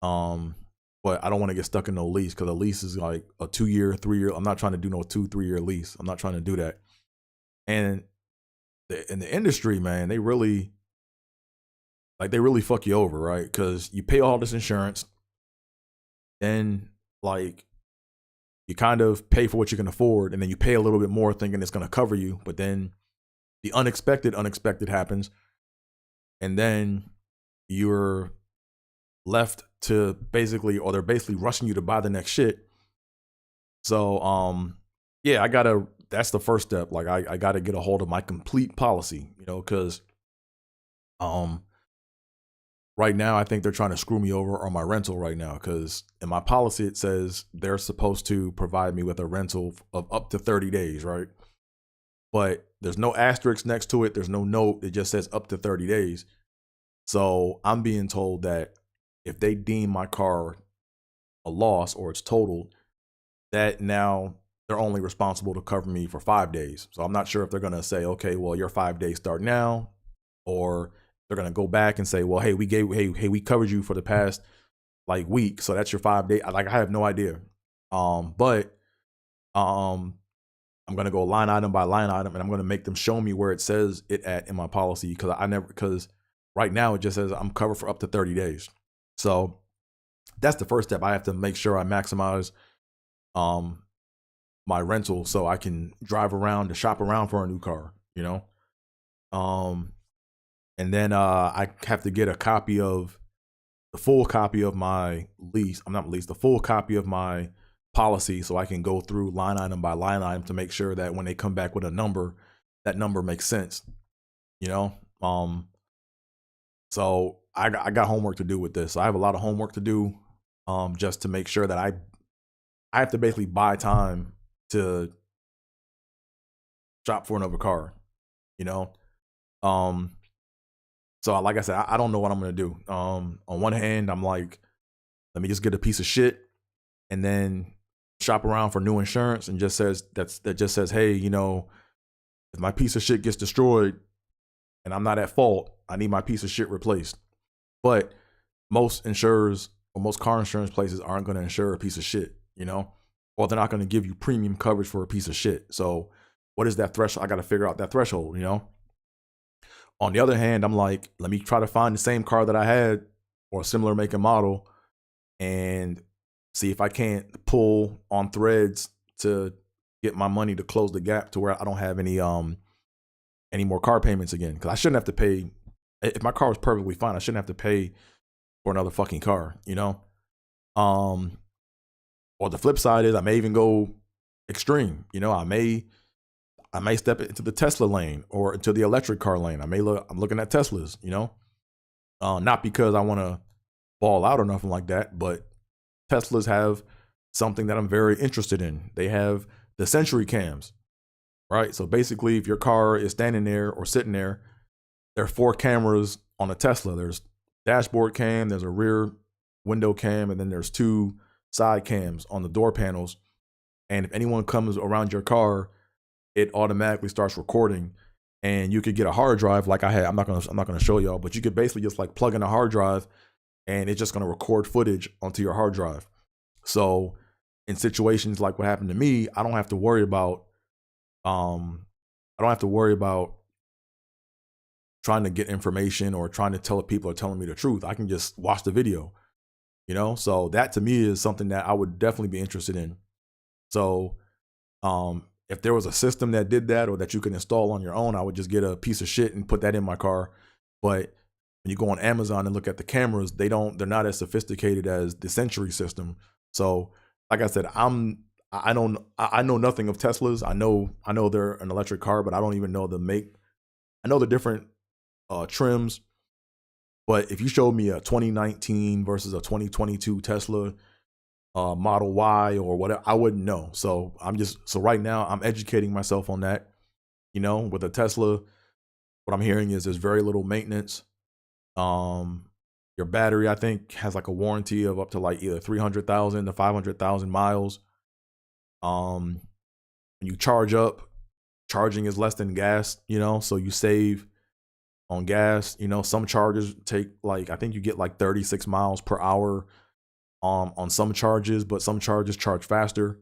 But I don't want to get stuck in no lease, because a lease is like a 2-year, 3-year. I'm not trying to do no 2-3 year lease. I'm not trying to do that. And in the industry, man, they really fuck you over, right? Because you pay all this insurance, then like you kind of pay for what you can afford, and then you pay a little bit more thinking it's going to cover you, but then the unexpected happens, and then you're left to they're basically rushing you to buy the next shit. So yeah, that's the first step. Like I gotta get a hold of my complete policy, you know, because right now I think they're trying to screw me over on my rental right now, because in my policy it says they're supposed to provide me with a rental of up to 30 days, right? But there's no asterisk next to it, there's no note, it just says up to 30 days. So I'm being told that if they deem my car a loss or it's totaled, that now they're only responsible to cover me for 5 days. So I'm not sure if they're going to say, okay, well, your 5 days start now, or they're going to go back and say, well, hey, we covered you for the past like week, so that's your 5 day. Like, I have no idea. But I'm going to go line item by line item, and I'm going to make them show me where it says it at in my policy, because right now it just says I'm covered for up to 30 days. So that's the first step. I have to make sure I maximize my rental so I can drive around to shop around for a new car, you know. And then I have to get the full copy of my lease. I'm not lease, the full copy of my policy, so I can go through line item by line item to make sure that when they come back with a number, that number makes sense, you know. So I got homework to do with this. I have a lot of homework to do, just to make sure that I have to basically buy time to shop for another car, you know. So like I said, I don't know what I'm gonna do. On one hand, I'm like, let me just get a piece of shit and then shop around for new insurance and just says that just says, hey, you know, if my piece of shit gets destroyed and I'm not at fault, I need my piece of shit replaced. But most insurers or most car insurance places aren't going to insure a piece of shit, you know, or they're not going to give you premium coverage for a piece of shit. So what is that threshold? I got to figure out that threshold, you know. On the other hand, I'm like, let me try to find the same car that I had or a similar make and model and see if I can't pull on threads to get my money to close the gap to where I don't have any more car payments again. Because I shouldn't have to pay. If my car was perfectly fine, I shouldn't have to pay for another fucking car, you know? Or the flip side is I may even go extreme, you know, I may step into the Tesla lane or into the electric car lane. I'm looking at Teslas, you know? Not because I want to ball out or nothing like that, but Teslas have something that I'm very interested in. They have the Century cams, right? So basically, if your car is standing there or sitting there, there are 4 cameras on a Tesla. There's dashboard cam, there's a rear window cam, and then there's 2 side cams on the door panels. And if anyone comes around your car, it automatically starts recording. And you could get a hard drive like I had. I'm not gonna show y'all, but you could basically just like plug in a hard drive and it's just gonna record footage onto your hard drive. So in situations like what happened to me, I don't have to worry about trying to get information or trying to tell if people are telling me the truth. I can just watch the video, you know? So that to me is something that I would definitely be interested in. So if there was a system that did that or that you can install on your own, I would just get a piece of shit and put that in my car. But when you go on Amazon and look at the cameras, they're not as sophisticated as the Century system. So like I said, I know nothing of Teslas. I know they're an electric car, but I don't even know the make. I know the different trims, but if you showed me a 2019 versus a 2022 Tesla Model Y or whatever, I wouldn't know. So right now I'm educating myself on that. You know, with a Tesla, what I'm hearing is there's very little maintenance. Your battery, I think, has like a warranty of up to like either 300,000 to 500,000 miles. When you charge up, charging is less than gas, you know, so you save on gas. You know, some chargers take like, I think you get like 36 miles per hour on some charges, but some charges charge faster.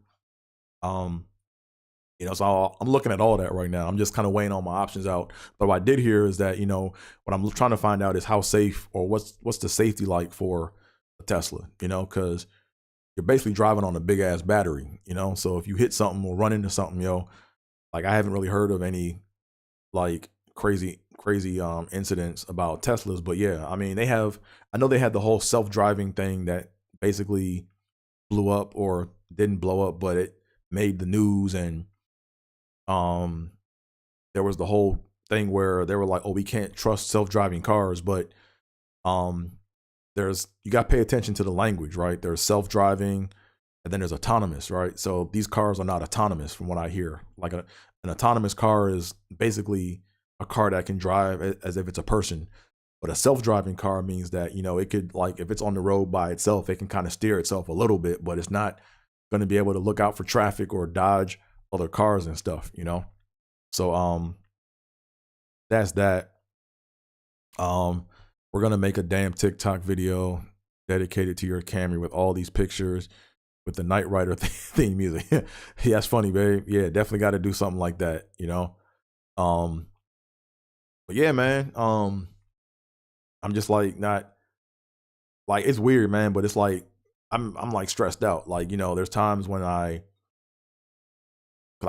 You know, so I'm looking at all that right now. I'm just kind of weighing all my options out. But what I did hear is that, you know, what I'm trying to find out is how safe or what's the safety like for a Tesla, you know, because you're basically driving on a big ass battery, you know. So if you hit something or run into something, yo, like I haven't really heard of any like crazy incidents about Teslas, but yeah, I mean I know they had the whole self-driving thing that basically blew up or didn't blow up, but it made the news. And there was the whole thing where they were like, oh, we can't trust self-driving cars, but you got to pay attention to the language, right? There's self-driving and then there's autonomous, right? So these cars are not autonomous from what I hear. Like an autonomous car is basically a car that can drive as if it's a person. But a self-driving car means that, you know, it could, like, if it's on the road by itself, it can kind of steer itself a little bit, but it's not going to be able to look out for traffic or dodge other cars and stuff, you know? So, that's that. We're going to make a damn TikTok video dedicated to your Camry with all these pictures with the Knight Rider theme music. Yeah, that's funny, babe. Yeah, definitely got to do something like that, you know? But yeah, man, I'm just like not like, it's weird, man, but it's like I'm like stressed out. Like, you know, there's times when I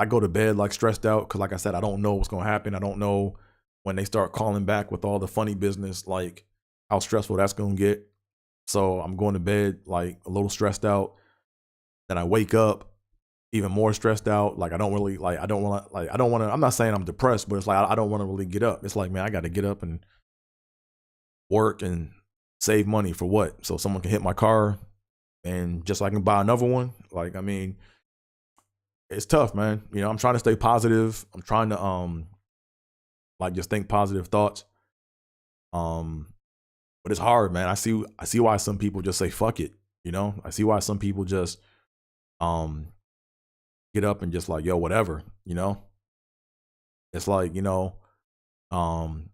go to bed like stressed out because, like I said, I don't know what's gonna happen. I don't know when they start calling back with all the funny business, like how stressful that's gonna get. So I'm going to bed like a little stressed out. Then I wake up even more stressed out. Like I don't want to. I'm not saying I'm depressed, but it's like I don't want to really get up. It's like, man, I got to get up and work and save money for what? So someone can hit my car and just so I can buy another one. Like, I mean, it's tough, man. You know, I'm trying to stay positive. I'm trying to like just think positive thoughts. But it's hard, man. I see why some people just say fuck it. You know, I see why some people just get up and just like, yo, whatever, you know? It's like, um,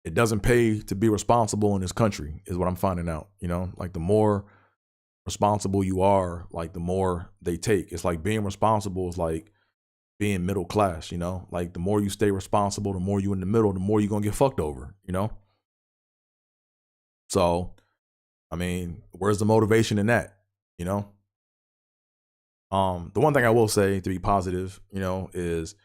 it doesn't pay to be responsible in this country, is what I'm finding out, like the more responsible you are, like the more they take. It's like being responsible is like being middle class, like the more you stay responsible, the more you in the middle, the more you're gonna get fucked over, So, I mean, where's the motivation in that, The one thing I will say to be positive, is,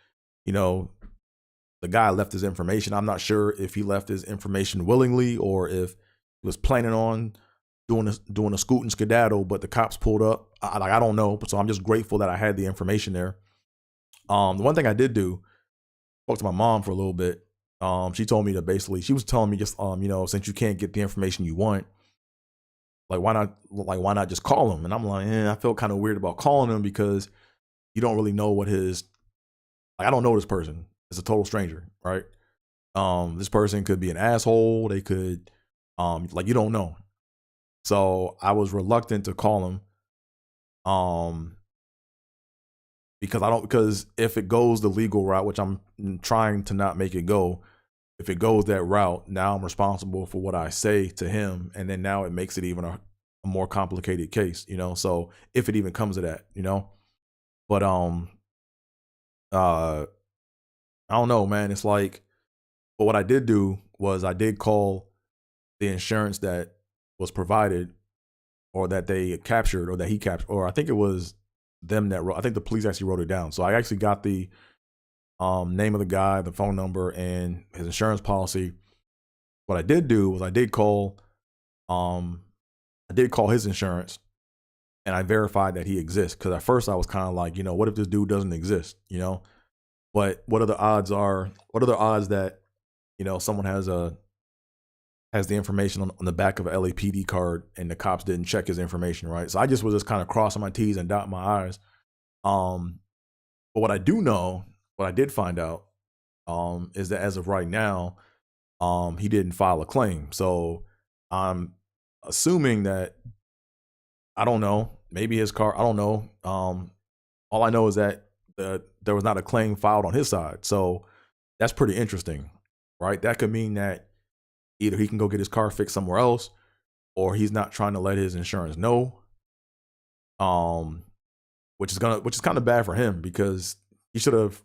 the guy left his information. I'm not sure if he left his information willingly or if he was planning on doing a scoot and skedaddle, but the cops pulled up. I don't know. So I'm just grateful that I had the information there. The one thing I did do, spoke to my mom for a little bit. She told me that basically, she was telling me just, since you can't get the information you want, why not just call him? And I'm like, I felt kind of weird about calling him because you don't really know what I don't know this person. It's a total stranger, right? This person could be an asshole. They could, you don't know. So I was reluctant to call him, because if it goes the legal route, which I'm trying to not make it go, if it goes that route, now I'm responsible for what I say to him, and then now it makes it even a more complicated case, So if it even comes to that, but I don't know, man. It's like, but what I did do was I did call the insurance that was provided, or that they captured, or that he captured, or I think it was them that wrote. I think the police actually wrote it down. So I actually got the name of the guy, the phone number, and his insurance policy. What I did do was I did call his insurance, and I verified that he exists. Because at first I was kind of like, what if this dude doesn't exist? But what are the odds that, someone has the information on the back of an LAPD card and the cops didn't check his information, right? So I was just kind of crossing my T's and dotting my I's. But what I did find out, is that as of right now, he didn't file a claim. So I'm assuming that, I don't know, maybe his car, I don't know. All I know is that there was not a claim filed on his side. So that's pretty interesting, right? That could mean that either he can go get his car fixed somewhere else, or he's not trying to let his insurance know. Which is kind of bad for him, because he should have,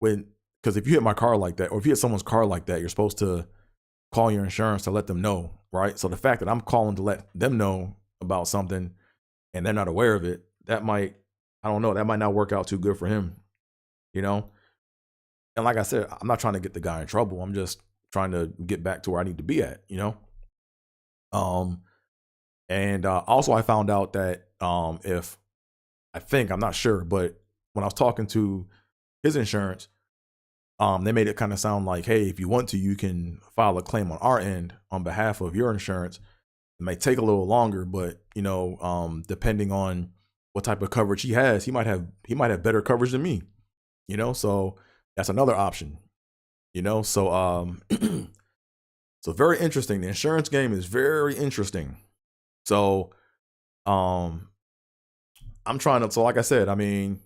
because if you hit my car like that, or if you hit someone's car like that, you're supposed to call your insurance to let them know, right? So the fact that I'm calling to let them know about something and they're not aware of it, that might not work out too good for him, And like I said, I'm not trying to get the guy in trouble. I'm just trying to get back to where I need to be at, And also I found out that I'm not sure, but when I was talking to his insurance, they made it kind of sound like, hey, if you want to, you can file a claim on our end on behalf of your insurance. It may take a little longer, but depending on what type of coverage he has, he might have better coverage than me, So that's another option, So so very interesting. The insurance game is very interesting. So I'm trying to. So like I said, I mean,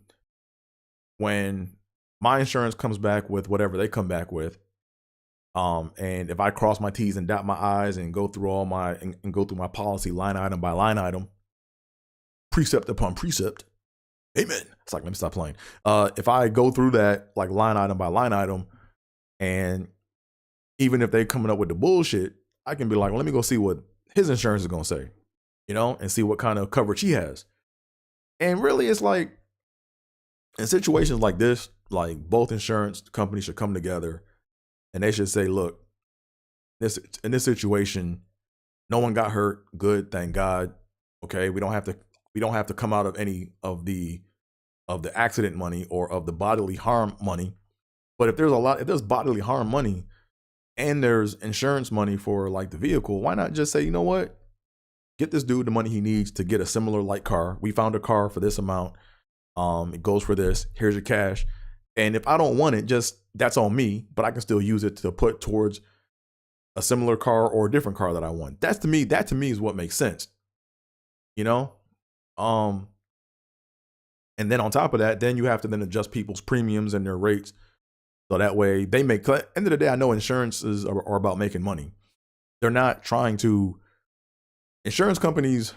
when my insurance comes back with whatever they come back with, and if I cross my T's and dot my I's and go through and go through my policy line item by line item, precept upon precept, amen. It's like, let me stop playing. If I go through that like line item by line item, and even if they're coming up with the bullshit, I can be like, well, let me go see what his insurance is gonna say, and see what kind of coverage he has. And really, it's like, in situations like this, like both insurance companies should come together and they should say, look, in this situation, no one got hurt. Good, thank God. Okay, we don't have to come out of any of the accident money or of the bodily harm money. But if there's bodily harm money and there's insurance money for like the vehicle, why not just say, you know what? Get this dude the money he needs to get a similar light car. We found a car for this amount. It goes for this. Here's your cash. And if I don't want it, that's on me, but I can still use it to put towards a similar car or a different car that I want. That to me is what makes sense. And then on top of that, then you have to then adjust people's premiums and their rates. So that way they make, end of the day, I know insurances are about making money. They're not trying to, insurance companies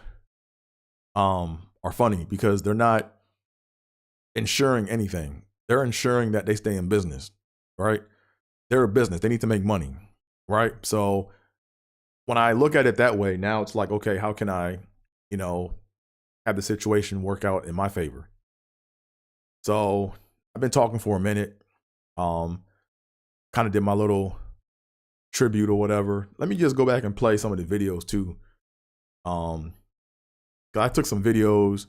are funny because they're not insuring anything. They're ensuring that they stay in business, right? They're a business. They need to make money, right? So when I look at it that way, now it's like, okay, how can I, have the situation work out in my favor? So I've been talking for a minute. Kind of did my little tribute or whatever. Let me just go back and play some of the videos too. I took some videos.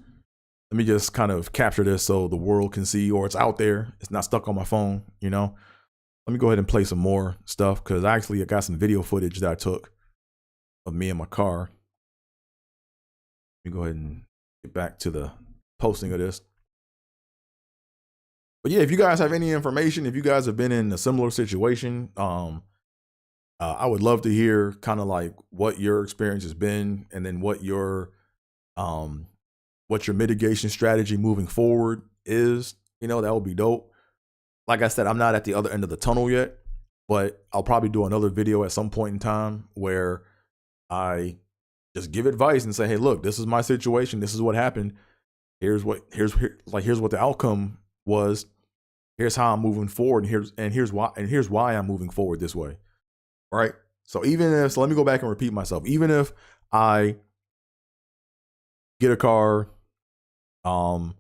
Let me just kind of capture this so the world can see, or it's out there. It's not stuck on my phone, Let me go ahead and play some more stuff because I got some video footage that I took of me in my car. Let me go ahead and get back to the posting of this. But yeah, if you guys have any information, if you guys have been in a similar situation, I would love to hear kind of like what your experience has been, and then what your mitigation strategy moving forward is. That would be dope. Like I said, I'm not at the other end of the tunnel yet, but I'll probably do another video at some point in time where I just give advice and say, hey, look, this is my situation. This is what happened. Here's what the outcome was. Here's how I'm moving forward. And here's why I'm moving forward this way. Right. So let me go back and repeat myself. Even if I get a car, of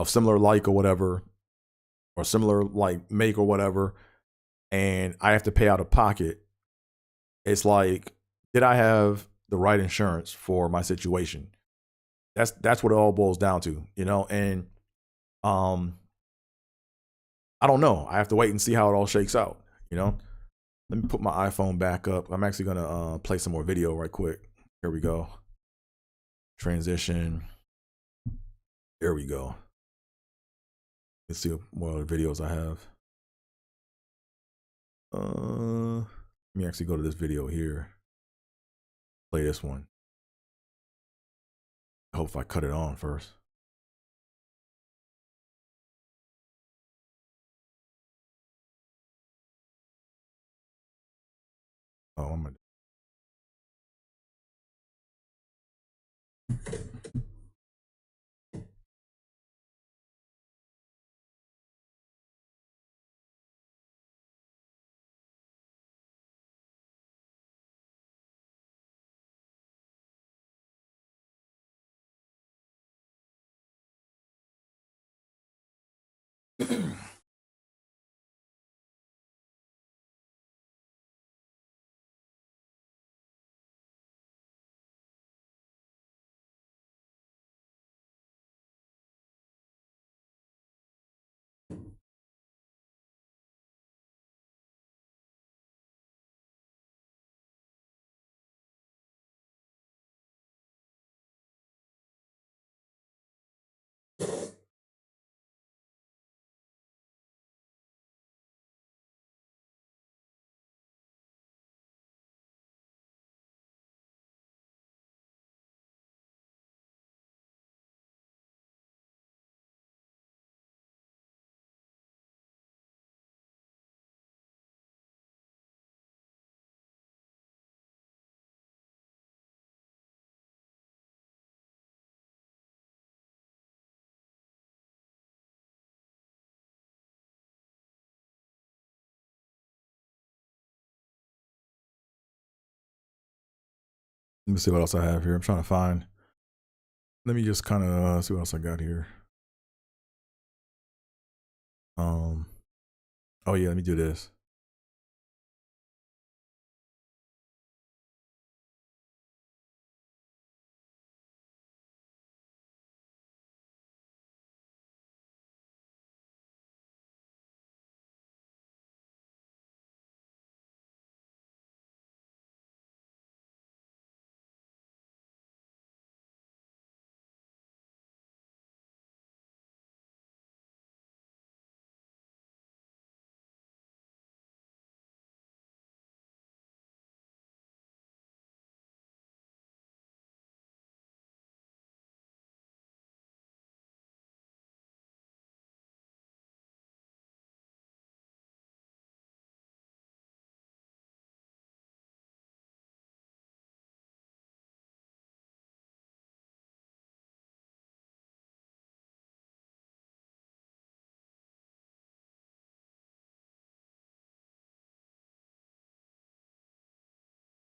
similar like or whatever, or similar like make or whatever, and I have to pay out of pocket, it's like, did I have the right insurance for my situation? That's what it all boils down to, and I don't know. I have to wait and see how it all shakes out, Let me put my iPhone back up. I'm actually gonna play some more video right quick. Here we go. Transition. There we go. Let's see what other videos I have. Let me actually go to this video here. Play this one. I hope if I cut it on first. Oh, I'm gonna. Let me see what else I have here. I'm trying to find. Let me just kind of see what else I got here. Oh yeah, let me do this.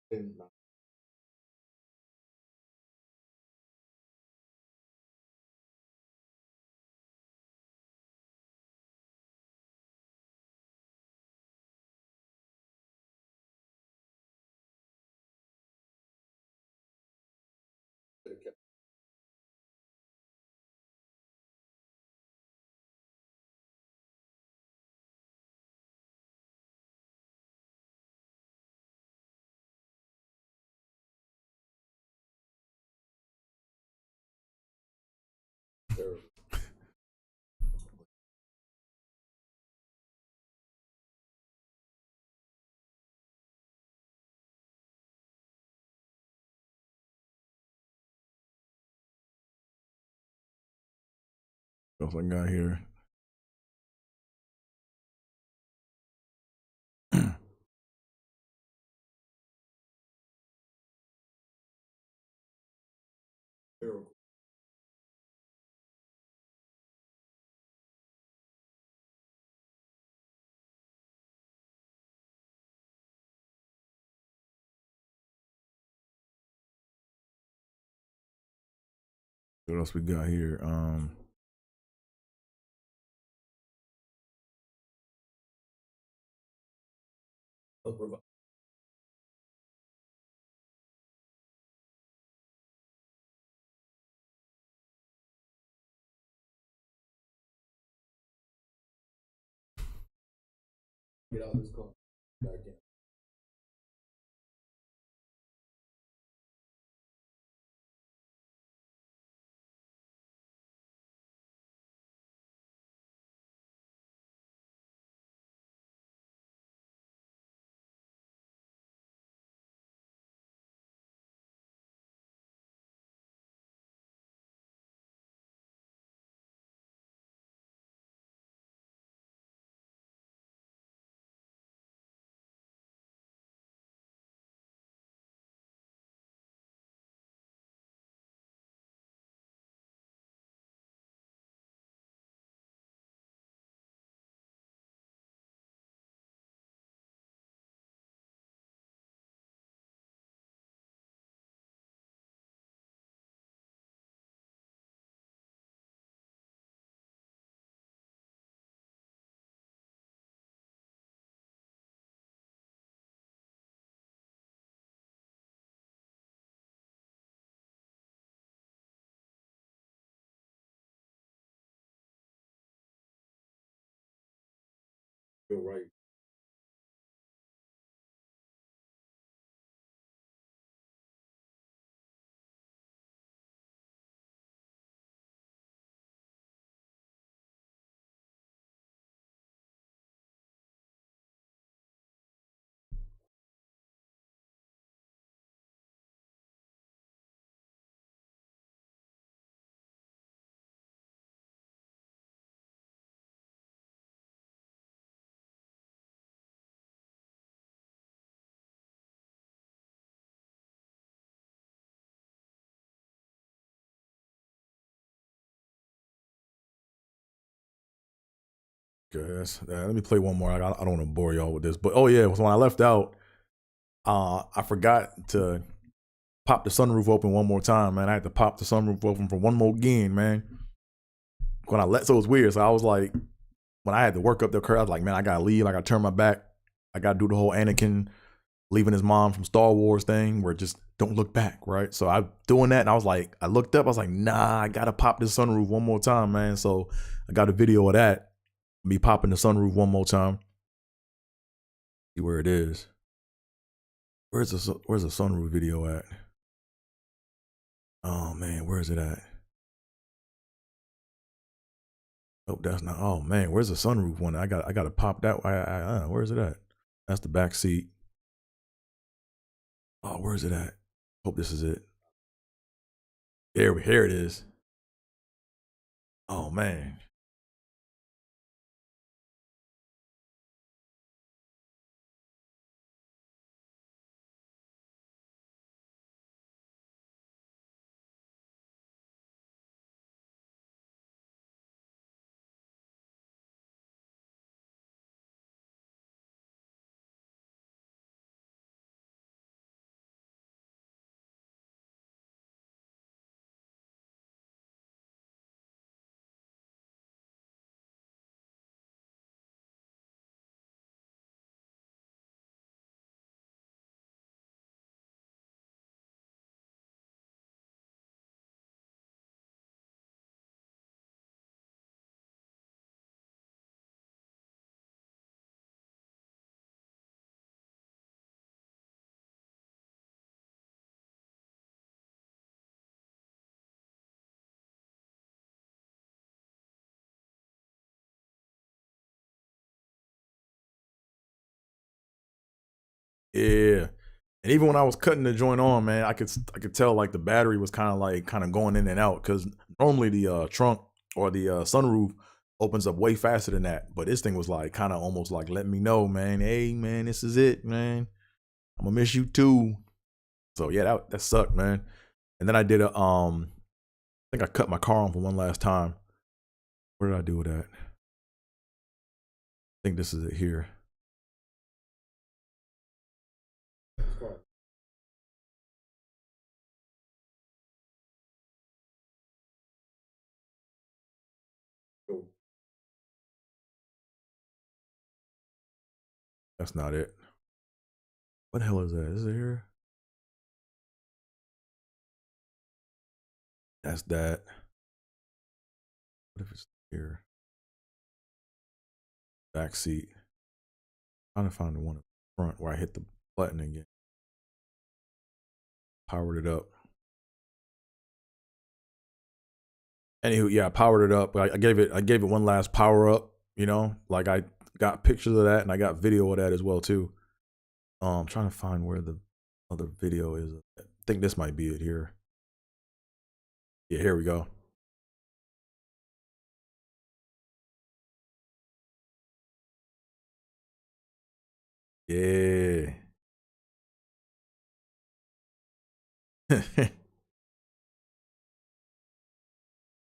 What else I got here? What else we got here? Get out of this car. Back in. Go right. Guys, let me play one more. I don't want to bore y'all with this, but oh yeah, it was when I left out. I forgot to pop the sunroof open one more time, man. I had to pop the sunroof open for one more again, man. When I let, so it was weird. So I was like, when I had to work up the curve, I was like, man, I gotta leave. I gotta turn my back. I gotta do the whole Anakin leaving his mom from Star Wars thing, where just don't look back, right? So I doing that, and I was like, I looked up, I was like, nah, I gotta pop this sunroof one more time, man. So I got a video of that, me popping the sunroof one more time. See where it is. Where's the sunroof video at? Oh man, where's it at? Oh, that's not. Oh man, where's the sunroof one? I got to pop that. Where's it at? That's the back seat. Oh, where's it at? Hope this is it. Here it is. Oh man. Yeah. And even when I was cutting the joint on, man, I could tell like the battery was kind of going in and out, because normally the trunk or the sunroof opens up way faster than that. But this thing was like kind of almost like letting me know, man, hey man, this is it, man. I'm gonna miss you too. So yeah, that sucked, man. And then I did I think I cut my car on for one last time. Where did I do with that? I think this is it here. That's not it. What the hell is that? Is it here? That's that. What if it's here? Back seat. I'm trying to find the one in front where I hit the button again. Powered it up. Anywho, yeah, I powered it up. I gave it one last power up. You know, like I got pictures of that and I got video of that as well too. I'm trying to find where the other video is. I think this might be it here. Yeah, here we go. Yeah.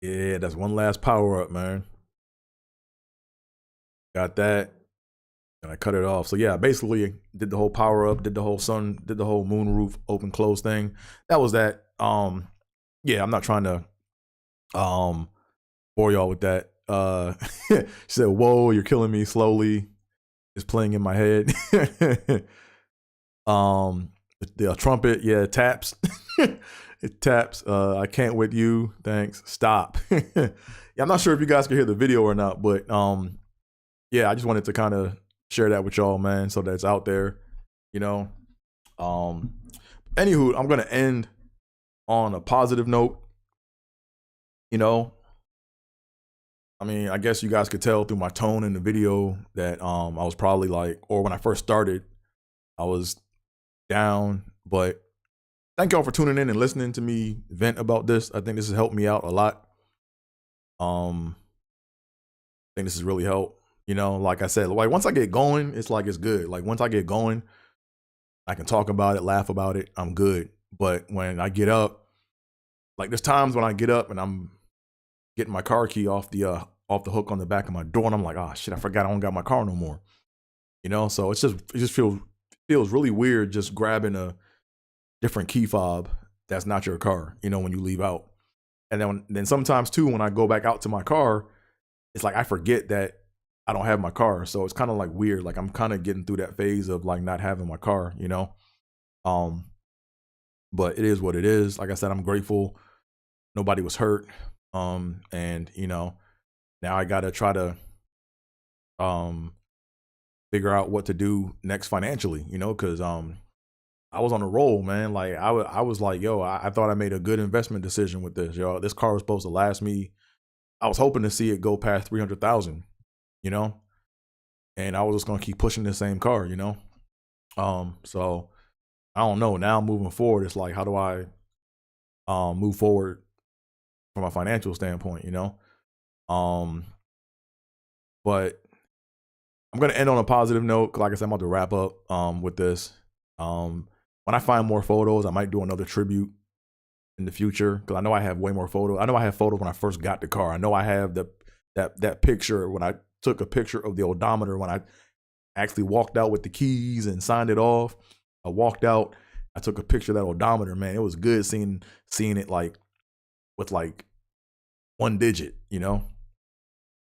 Yeah, that's one last power up, man. Got that. And I cut it off. So yeah, basically did the whole power up, did the whole moon roof open close thing. That was that. Yeah, I'm not trying to bore y'all with that. She said, "Whoa, you're killing me slowly." It's playing in my head. The trumpet, yeah, it taps. It taps. I can't with you. Thanks. Stop. Yeah, I'm not sure if you guys can hear the video or not, but yeah, I just wanted to kind of share that with y'all, man, so that it's out there, you know. Anywho, I'm gonna end on a positive note. You know, I mean, I guess you guys could tell through my tone in the video that I was probably like, or when I first started, I was down. But thank y'all for tuning in and listening to me vent about this. I think this has helped me out a lot. I think this has really helped. You know, like I said, like once I get going, it's like it's good. Like once I get going, I can talk about it, laugh about it. I'm good. But when I get up, like there's times when I get up and I'm getting my car key off the hook on the back of my door, and I'm like, oh shit, I forgot I don't got my car no more. You know, so it just feels really weird just grabbing a different key fob that's not your car, you know, when you leave out. And then sometimes too, when I go back out to my car, it's like I forget that I don't have my car. So it's kind of like weird. Like I'm kind of getting through that phase of like not having my car, you know. But it is what it is. Like I said, I'm grateful nobody was hurt. And you know, now I gotta try to figure out what to do next financially, you know, because I was on a roll, man. Like I was like, yo, I thought I made a good investment decision with this, yo. This car was supposed to last me. I was hoping to see it go past 300,000, you know, and I was just gonna keep pushing the same car, you know. So I don't know. Now moving forward, it's like, how do I move forward from a financial standpoint, you know? But I'm gonna end on a positive note. Like I said, I'm about to wrap up with this. When I find more photos, I might do another tribute in the future, because I know I have way more photos. I know I have photos when I first got the car. I know I have that picture when I took a picture of the odometer when I actually walked out with the keys and signed it off. I walked out. I took a picture of that odometer. Man, it was good seeing it like with like one digit, you know.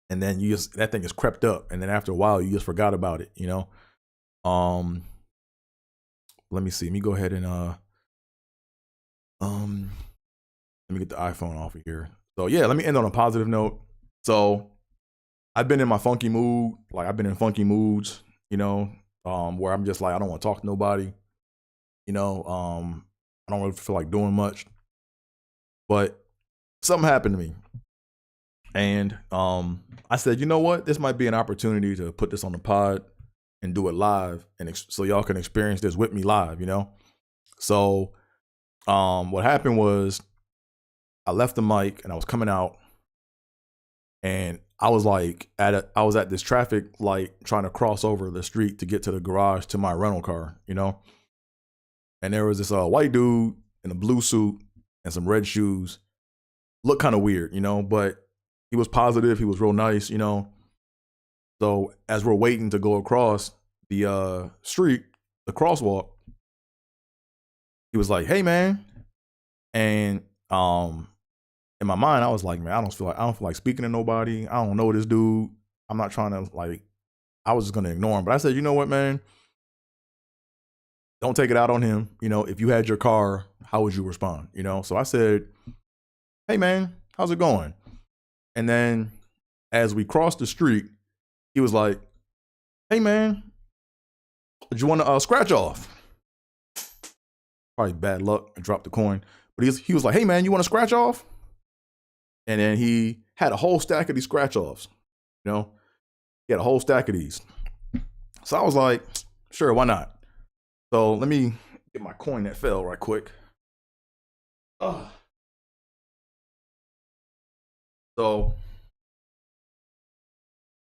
And then that thing is crept up, and then after a while, you just forgot about it, you know. Let me see. Let me go ahead and let me get the iPhone off of here. So yeah, let me end on a positive note. So I've been in my funky mood. Like I've been in funky moods, you know, where I'm just like, I don't want to talk to nobody, you know. I don't really feel like doing much. But something happened to me. And I said, you know what? This might be an opportunity to put this on the pod. and do it live, and so y'all can experience this with me live, So, what happened was I left the mic and I was coming out, and I was like I was at this traffic light trying to cross over the street to get to the garage to my rental car, And there was this white dude in a blue suit and some red shoes. Looked kind of weird, but he was positive. He was real nice, So as we're waiting to go across the street, the crosswalk, he was like, "Hey, man," and in my mind, I was like, "Man, I don't feel like speaking to nobody. I don't know this dude. I'm not trying to I was just gonna ignore him." But I said, "You know what, man? Don't take it out on him. If you had your car, how would you respond? So I said, "Hey, man, how's it going?" And then as we crossed the street, he was like, "Hey, man, do you want to scratch off?" Probably bad luck. I dropped the coin. But he was like, "Hey, man, you want to scratch off?" And then he had a whole stack of these scratch offs. He had a whole stack of these. So I was like, sure, why not? So let me get my coin that fell right quick. So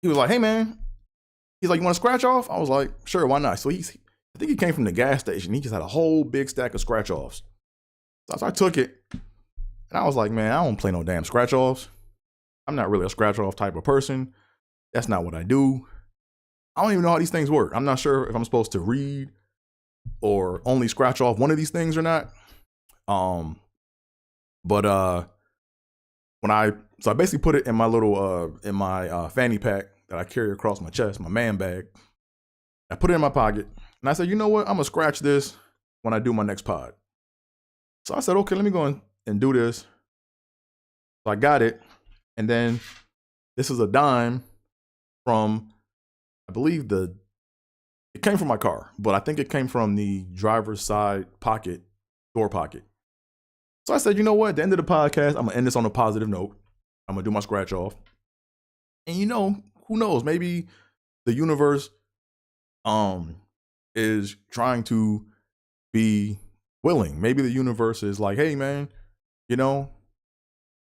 he was like, "Hey, man." He's like, "You want to scratch off?" I was like, sure, why not? So I think he came from the gas station. He just had a whole big stack of scratch offs. So I took it, and I was like, "Man, I don't play no damn scratch offs. I'm not really a scratch off type of person. That's not what I do. I don't even know how these things work. I'm not sure if I'm supposed to read or only scratch off one of these things or not." But I basically put it in my little in my fanny pack that I carry across my chest, my man bag. I put it in my pocket, and I said, "You know what? I'm gonna scratch this when I do my next pod." So I said, "Okay, let me go and do this." So I got it, and then this is a dime from, I believe it came from my car, but I think it came from the driver's side pocket, door pocket. So I said, "You know what? At the end of the podcast, I'm gonna end this on a positive note. I'm gonna do my scratch off, and who knows? Maybe the universe is trying to be willing. Maybe the universe is like, hey, man,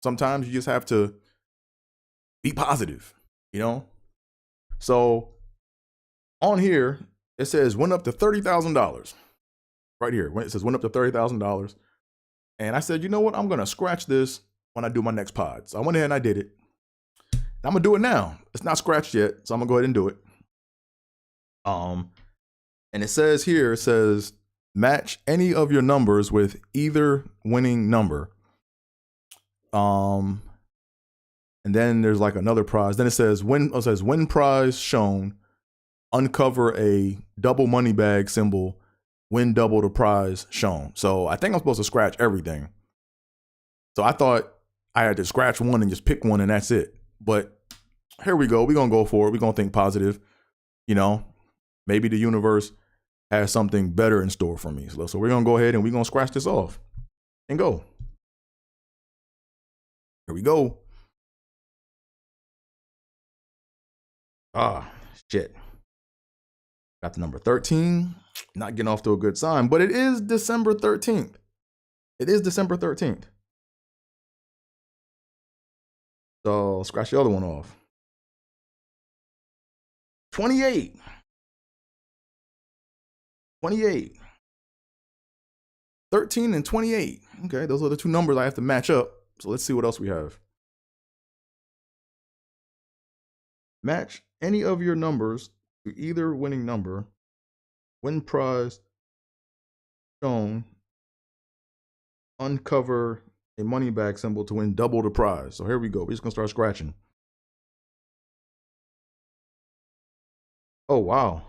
sometimes you just have to be positive, So on here, it says went up to $30,000. Right here, it says went up to $30,000. And I said, you know what? I'm going to scratch this when I do my next pod. So I went ahead and I did it. I'm going to do it now. It's not scratched yet, so I'm going to go ahead and do it. And it says here, match any of your numbers with either winning number. And then there's like another prize. Then it says win prize shown, uncover a double money bag symbol, win double the prize shown. So I think I'm supposed to scratch everything. So I thought I had to scratch one and just pick one and that's it. But here we go. We're going to go for it. We're going to think positive. Maybe the universe has something better in store for me. So we're going to go ahead and we're going to scratch this off and go. Here we go. Shit. Got the number 13. Not getting off to a good sign, but it is December 13th. It is December 13th. So scratch the other one off. 28. 28. 13 and 28. Okay, those are the two numbers I have to match up. So let's see what else we have. Match any of your numbers to either winning number. Win prize shown. Uncover a money bag symbol to win double the prize. So here we go. We're just going to start scratching. Oh, wow.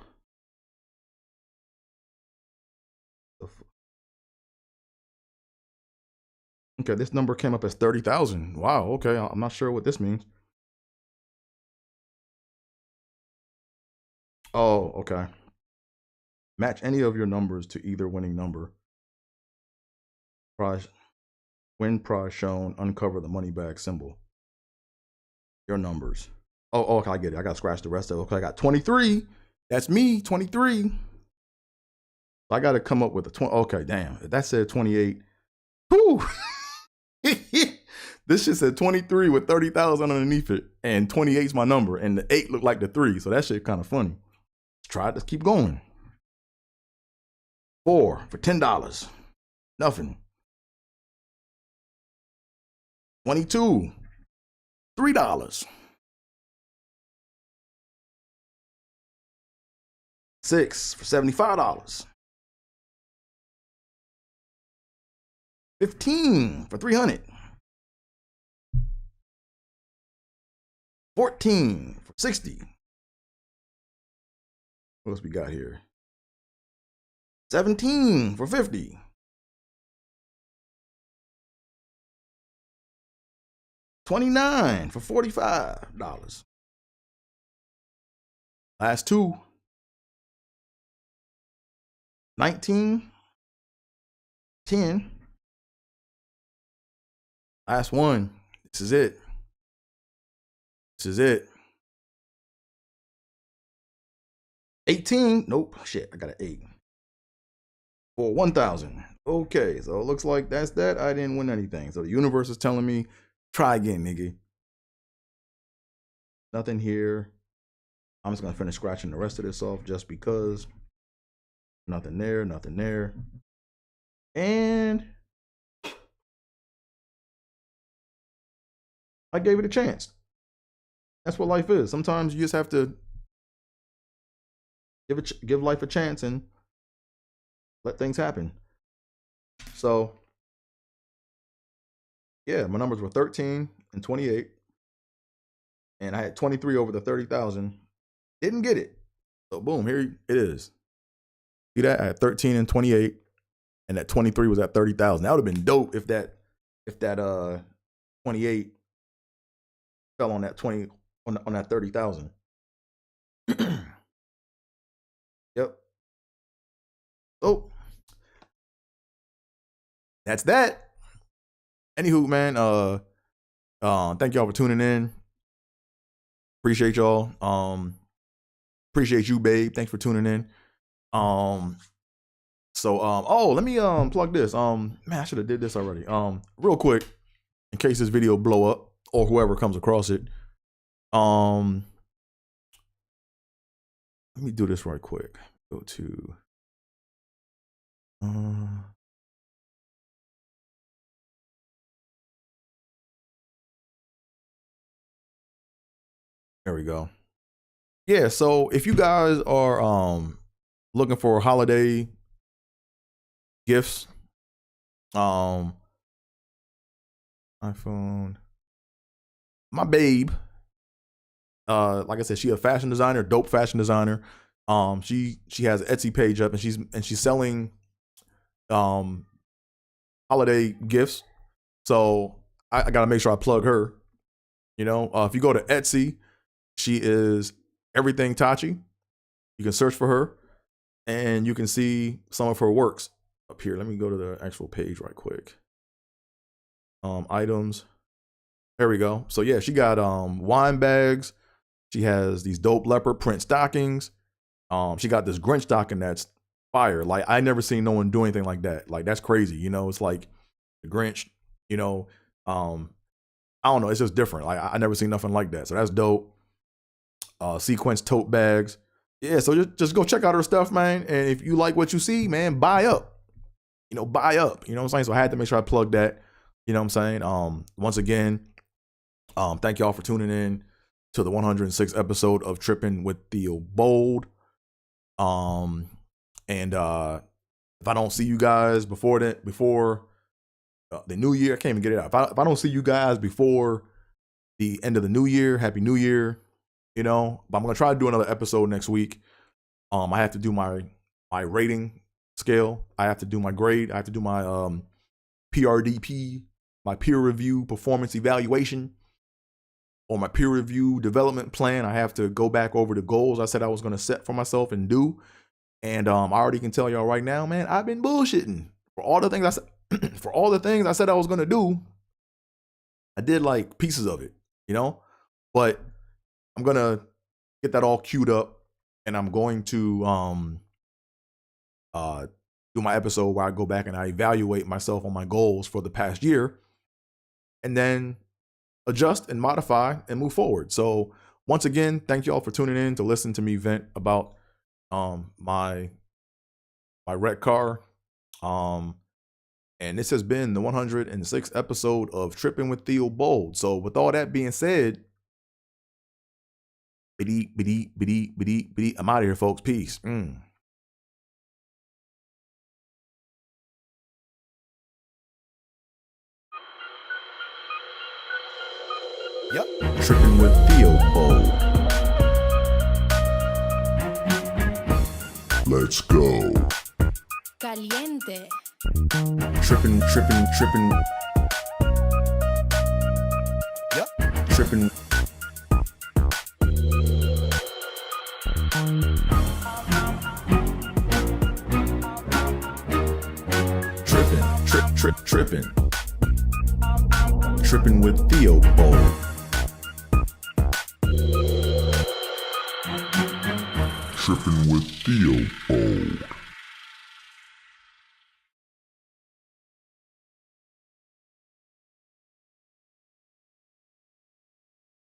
Okay, this number came up as 30,000. Wow, okay. I'm not sure what this means. Oh, okay. Match any of your numbers to either winning number. Win prize shown. Uncover the money bag symbol. Your numbers. Oh, okay, I get it. I got to scratch the rest of it. Okay, I got 23, That's me, 23. I got to come up with a 20. Okay, damn. If that said 28. Whew. This shit said 23 with 30,000 underneath it, and 28's my number, and the 8 looked like the 3, so that shit kind of funny. Let's try it. Let's keep going. 4 for $10. Nothing. 22. $3. 6 for $75. 15 for $300. 14 for $60. What else we got here? 17 for $50. 29 for $45. Last two. 19. 10. Last one. This is it. This is it. 18. Nope. Shit, I got an 8. For 1,000. Okay, so it looks like that's that. I didn't win anything. So the universe is telling me, try again, nigga. Nothing here. I'm just gonna finish scratching the rest of this off just because. Nothing there, nothing there. And I gave it a chance. That's what life is. Sometimes you just have to give life a chance and let things happen. So, yeah, my numbers were 13 and 28. And I had 23 over the 30,000. Didn't get it. So, boom, here it is. See that? I had 13 and 28. And that 23 was at 30,000. That would have been dope if that 28 fell on that 20 on that 30,000. Yep. Oh, that's that. Anywho, man, thank y'all for tuning in. Appreciate y'all. Appreciate you, babe. Thanks for tuning in. Oh, let me plug this. Man, I should have did this already. Real quick, in case this video blow up or whoever comes across it. Let me do this right quick. Go to there we go. Yeah, so if you guys are looking for holiday gifts, iPhone, my babe, like I said, she a fashion designer, dope fashion designer. She has an Etsy page up, and she's selling holiday gifts. So I gotta make sure I plug her. You know, if you go to Etsy, she is Everything Tachi. You can search for her, and you can see some of her works up here. Let me go to the actual page right quick. Items. There we go. So yeah, she got wine bags. She has these dope leopard print stockings. She got this Grinch stocking that's fire. Like, I never seen no one do anything like that. Like, that's crazy. You know, it's like the Grinch, you know, I don't know. It's just different. Like, I never seen nothing like that. So that's dope. Sequence tote bags. Yeah, so just go check out her stuff, man. And if you like what you see, man, buy up. You know, buy up. You know what I'm saying? So I had to make sure I plug that. You know what I'm saying? Once again, thank y'all for tuning in to the 106th episode of Trippin with Theobold. And if I don't see you guys before the new year, I can't even get it out. If I don't see you guys before the end of the new year, Happy New Year. You know, but I'm gonna try to do another episode next week. I have to do my rating scale. I have to do my grade. I have to do my PRDP, my peer review performance evaluation, or my peer review development plan. I have to go back over the goals I said I was gonna set for myself and do. And I already can tell y'all right now, man, I've been bullshitting for all the things I said. For all the things I said I was gonna do, I did like pieces of it, you know. But I'm gonna get that all queued up, and I'm going to do my episode where I go back and I evaluate myself on my goals for the past year, and then adjust and modify and move forward. So once again, thank you all for tuning in to listen to me vent about my wreck car. And this has been the 106th episode of Trippin' with Theobold. So with all that being said, I'm out of here, folks. Peace. Yep. Trippin' with Theobold. Let's go. Caliente. Trippin'. Yep. Trippin'. Trippin'. Trippin' with Theobold. Trippin' with Theobold.